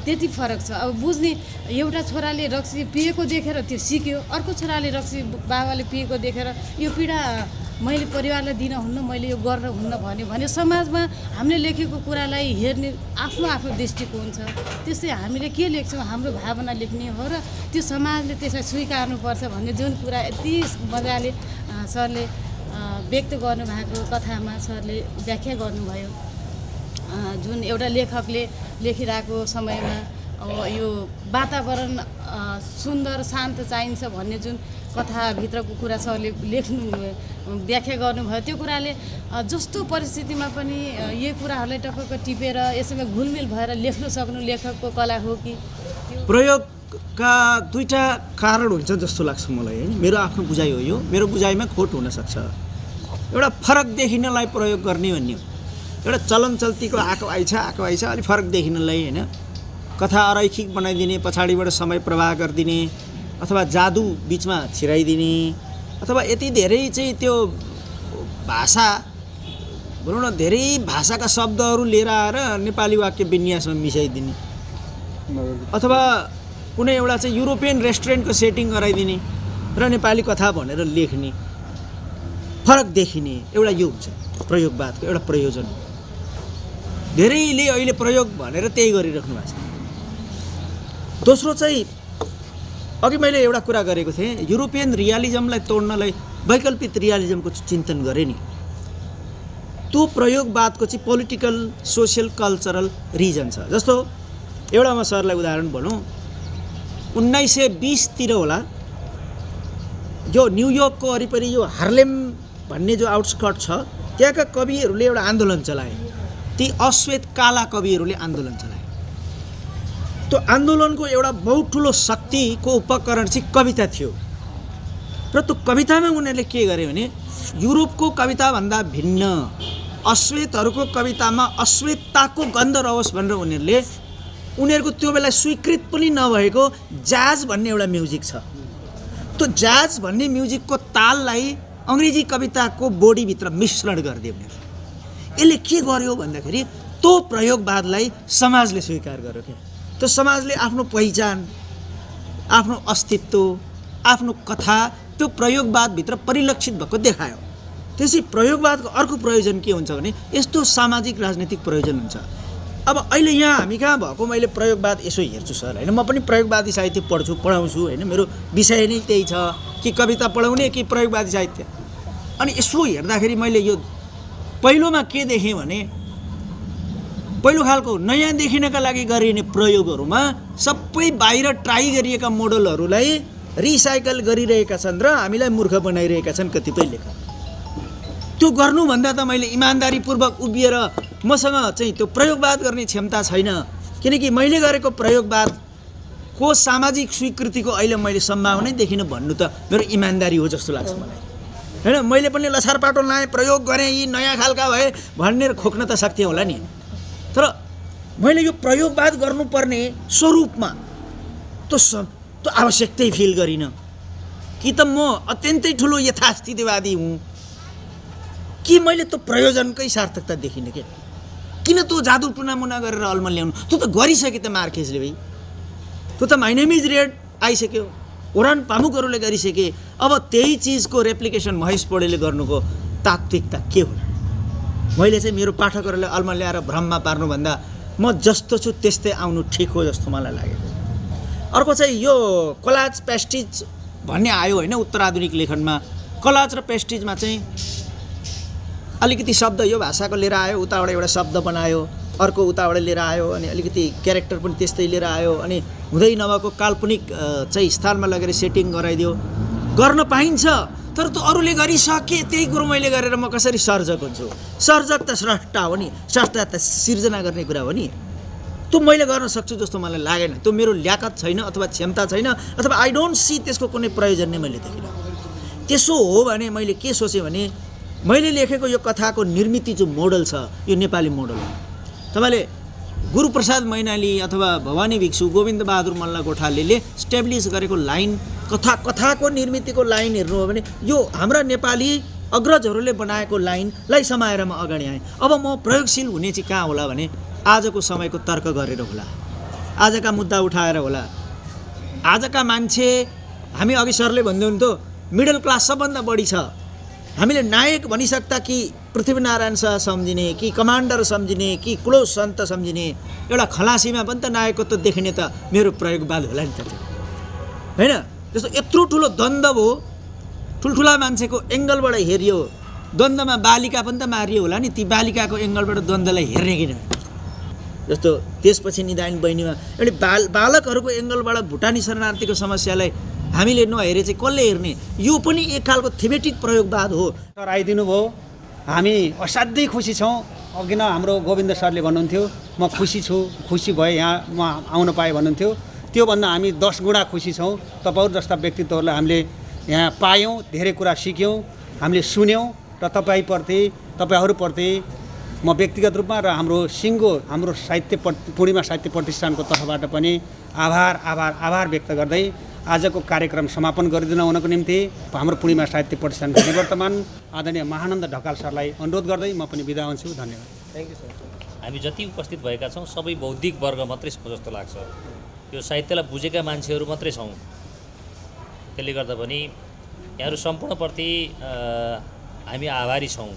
त्यति फरक छ। अब बुझ्ने एउटा छोराले रक्सी पिएको देखेर त्यो सिक्यो, अर्को छोराले रक्सी बाबाले पिएको देखेर यो पीडा मैले परिवारलाई दिन हुन्न, मैले यो गर्न हुन्न भने समाजमा हामीले लेखेको कुरालाई हेर्ने आफ्नो दृष्टिकोण छ। त्यस्तै हामीले के लेख्छौँ हाम्रो भावना लेख्ने हो र त्यो समाजले त्यसलाई स्वीकार्नुपर्छ भन्ने जुन कुरा यति मजाले सरले व्यक्त गर्नुभएको कथामा सरले व्याख्या गर्नुभयो। जुन एउटा लेखकले लेखिरहेको समयमा अब यो वातावरण सुन्दर शान्त चाहिन्छ भन्ने जुन कथाभित्रको कुरा सरले व्याख्या गर्नुभयो, त्यो कुराले जस्तो परिस्थितिमा पनि यही कुराहरूलाई टपक्क टिपेर यसैमा घुलमिल भएर लेख्न सक्नु लेखकको कला हो कि। प्रयोगका दुईटा कारण हुन्छ जस्तो लाग्छ मलाई हैन। मेरो आफ्नो बुझाइ हो यो, मेरो बुझाइमा खोट हुनसक्छ। एउटा फरक देखिनलाई प्रयोग गर्ने भन्ने हो। एउटा चलन चल्तीको आएको आइछ अलिक फरक देखिनलाई होइन। कथा अरैखिक बनाइदिने, पछाडिबाट समय प्रवाह गरिदिने अथवा जादु बिचमा छिराइदिने अथवा यति धेरै चाहिँ त्यो भाषा भनौँ न धेरै भाषाका शब्दहरू लिएर आएर नेपाली वाक्य विन्यासमा मिसाइदिने अथवा कुनै एउटा चाहिँ युरोपियन रेस्टुरेन्टको सेटिङ गराइदिने र नेपाली कथा भनेर लेख्ने फरक देखिने एउटा यो हुन्छ प्रयोगवादको एउटा प्रयोजन। धेरैले अहिले प्रयोग भनेर त्यही गरिराख्नु भएको छ। दोस्रो चाहिँ अघि मैले एउटा कुरा गरेको थिएँ, युरोपियन रियालिजमलाई तोड्नलाई वैकल्पिक रियालिजमको चिन्तन गरेँ नि। त्यो प्रयोगवादको चाहिँ पोलिटिकल सोसियल कल्चरल रिजन छ। जस्तो एउटा म सरलाई उदाहरण भनौँ, 1920तिर होला यो न्युयोर्कको वरिपरि यो हार्लेम भन्ने जो आउटस्कट छ त्यहाँका कविहरूले एउटा आन्दोलन चलाए। ती अश्वेत काला कविहरूले आन्दोलन चलाए। त्यो आन्दोलनको एउटा बहुत ठुलो शक्तिको उपकरण चाहिँ कविता थियो र त्यो कवितामा उनीहरूले के गरे भने युरोपको कविताभन्दा भिन्न अश्वेतहरूको कवितामा अश्वेतताको गन्ध रहोस् भनेर उनीहरूको त्यो बेला स्वीकृत पनि नभएको जाज भन्ने एउटा म्युजिक छ। त्यो जाज भन्ने म्युजिकको ताललाई अङ्ग्रेजी कविताको बोडीभित्र मिश्रण गरिदियो उनीहरूले। यसले के गर्यो भन्दाखेरि त्यो प्रयोगवादलाई समाजले स्वीकार गर्यो क्या। त्यो समाजले आफ्नो पहिचान, आफ्नो अस्तित्व, आफ्नो कथा त्यो प्रयोगवादभित्र परिलक्षित भएको देखायो। त्यसै प्रयोगवादको अर्को प्रयोजन के हुन्छ भने यस्तो सामाजिक राजनीतिक प्रयोजन हुन्छ। अब अहिले यहाँ हामी कहाँ भएको मैले प्रयोगवाद यसो हेर्छु सर होइन, म पनि प्रयोगवादी साहित्य पढाउँछु होइन, मेरो विषय नै त्यही छ कि कविता पढाउने कि प्रयोगवादी साहित्य। अनि यसो हेर्दाखेरि मैले यो पहिलोमा के देखेँ भने पहिलो खालको नयाँ देखिनका लागि गरिने प्रयोगहरूमा सबै बाहिर ट्राई गरिएका मोडलहरूलाई रिसाइकल गरिरहेका छन् र हामीलाई मूर्ख बनाइरहेका छन् कतिपय लेखक। त्यो गर्नुभन्दा त मैले इमान्दारीपूर्वक उभिएर मसँग चाहिँ त्यो प्रयोगवाद गर्ने क्षमता छैन, किनकि मैले गरेको प्रयोगवादको सामाजिक स्वीकृतिको अहिले मैले सम्भावनै देखिनँ भन्नु त मेरो इमान्दारी हो जस्तो लाग्छ मलाई होइन। मैले पनि लछारपाटो लाएँ, प्रयोग गरेँ, यी नयाँ खालका भए भनेर खोक्न त सक्थेँ होला नि, तर मैले यो प्रयोगवाद गर्नुपर्ने स्वरूपमा त्यो आवश्यकतै फिल गरिनँ कि त म अत्यन्तै ठुलो यथास्थितिवादी हुँ कि मैले त्यो प्रयोजनकै सार्थकता देखिनँ। किन त्यो जादु टुनामुना गरेर अलमल ल्याउनु, त्यो त गरिसके त मार्केजले भाइ, त्यो त माइ नेम इज रेड आइसक्यो, ओरान पामुकहरूले गरिसके। अब त्यही चिजको रेप्लिकेसन महेश पौडेलले गर्नुको तात्विकता के हो? मैले चाहिँ मेरो पाठकहरूलाई अलमल ल्याएर भ्रममा पार्नुभन्दा म जस्तो छु त्यस्तै आउनु ठिक हो जस्तो मलाई लागेको। अर्को चाहिँ यो कलाज पेस्टिज भन्ने आयो होइन, उत्तराधुनिक लेखनमा कलाज र पेस्टिजमा चाहिँ अलिकति शब्द यो भाषाको लिएर आयो, उताबाट एउटा शब्द बनायो, अर्को उताबाट लिएर आयो, अनि अलिकति क्यारेक्टर पनि त्यस्तै लिएर आयो, अनि हुँदै नभएको काल्पनिक चाहिँ स्थानमा लगेर सेटिङ गराइदियो। गर्न पाइन्छ, तर त्यो अरूले गरिसके त्यही कुरो मैले गरेर म कसरी सर्जक हुन्छु? सर्जक त स्रष्टा हो नि, स्रष्टा त सिर्जना गर्ने कुरा हो नि। त्यो मैले गर्न सक्छु जस्तो मलाई लागेन, त्यो मेरो ल्याकत छैन अथवा क्षमता छैन, अथवा आई डोन्ट सी त्यसको कुनै प्रयोजन नै मैले देखिनँ। त्यसो हो भने मैले के सोचेँ भने मैले लेखेको यो कथाको निर्मिति जो मोडल छ यो नेपाली मोडल हो। तपाईँले गुरुप्रसाद मैनाली अथवा भवानी भिक्षु, गोविन्द बहादुर मल्ल गोठालेले स्टेब्लिस गरेको लाइन, कथाको निर्मितिको लाइन हेर्नु हो भने यो हाम्रा नेपाली अग्रजहरूले बनाएको लाइनलाई समाएर म अगाडि आएँ। अब म प्रयोगशील हुने चाहिँ कहाँ होला भने आजको समयको तर्क गरेर होला, आजका मुद्दा उठाएर होला। आजका मान्छे, हामी अघि सरले भन्दै हुन्थ्यो मिडल क्लास सबभन्दा बढी छ। हामीले नायक भनिसक्दा कि पृथ्वीनारायण शाह सम्झिने, कि कमान्डर सम्झिने, कि क्लोज सन्त सम्झिने, एउटा खलासीमा पनि त नायकत्व देखिने त मेरो प्रयोगवाद होला नि त होइन। जस्तो यत्रो ठुलो द्वन्द्व हो, ठुल्ठुला मान्छेको एङ्गलबाट हेरियो, द्वन्द्वमा बालिका पनि त मारियो होला नि, ती बालिकाको एङ्गलबाट द्वन्द्वलाई हेर्ने किन? जस्तो त्यसपछि निदान बहिनीमा एउटा बालकहरूको एङ्गलबाट भुटानी शरणार्थीको समस्यालाई हामीले नहेरे चाहिँ कसले हेर्ने? यो पनि एक खालको थीमेटिक प्रयोगवाद हो। सर आइदिनु भयो, हामी असाध्यै खुसी छौँ। अघि न हाम्रो गोविन्द सरले भन्नुहुन्थ्यो म खुसी छु, खुसी भए यहाँ म आउन पाएँ भन्नुहुन्थ्यो, त्योभन्दा हामी 10 गुणा खुसी छौँ। तपाईँहरू जस्ता व्यक्तित्वहरूलाई हामीले यहाँ पायौँ, धेरै कुरा सिक्यौँ, हामीले सुन्यौँ, र तपाईँहरूप्रति म व्यक्तिगत रूपमा र हाम्रो पूर्णिमा साहित्य प्रतिष्ठानको तर्फबाट पनि आभार व्यक्त गर्दै आजको कार्यक्रम समापन गरिदिन हुनको निम्ति हाम्रो पूर्णिमा साहित्य प्रतिष्ठानको निवर्तमान आदरणीय महानन्द ढकाल सरलाई अनुरोध गर्दै म पनि बिदा हुन्छु। धन्यवाद। Thank you sir. हामी जति उपस्थित भएका छौँ सबै बौद्धिक वर्ग मात्रै छौँ जस्तो लाग्छ, यो साहित्यलाई बुझेका मान्छेहरू मात्रै छौँ। त्यसले गर्दा पनि यहाँहरू सम्पूर्णप्रति हामी आभारी छौँ।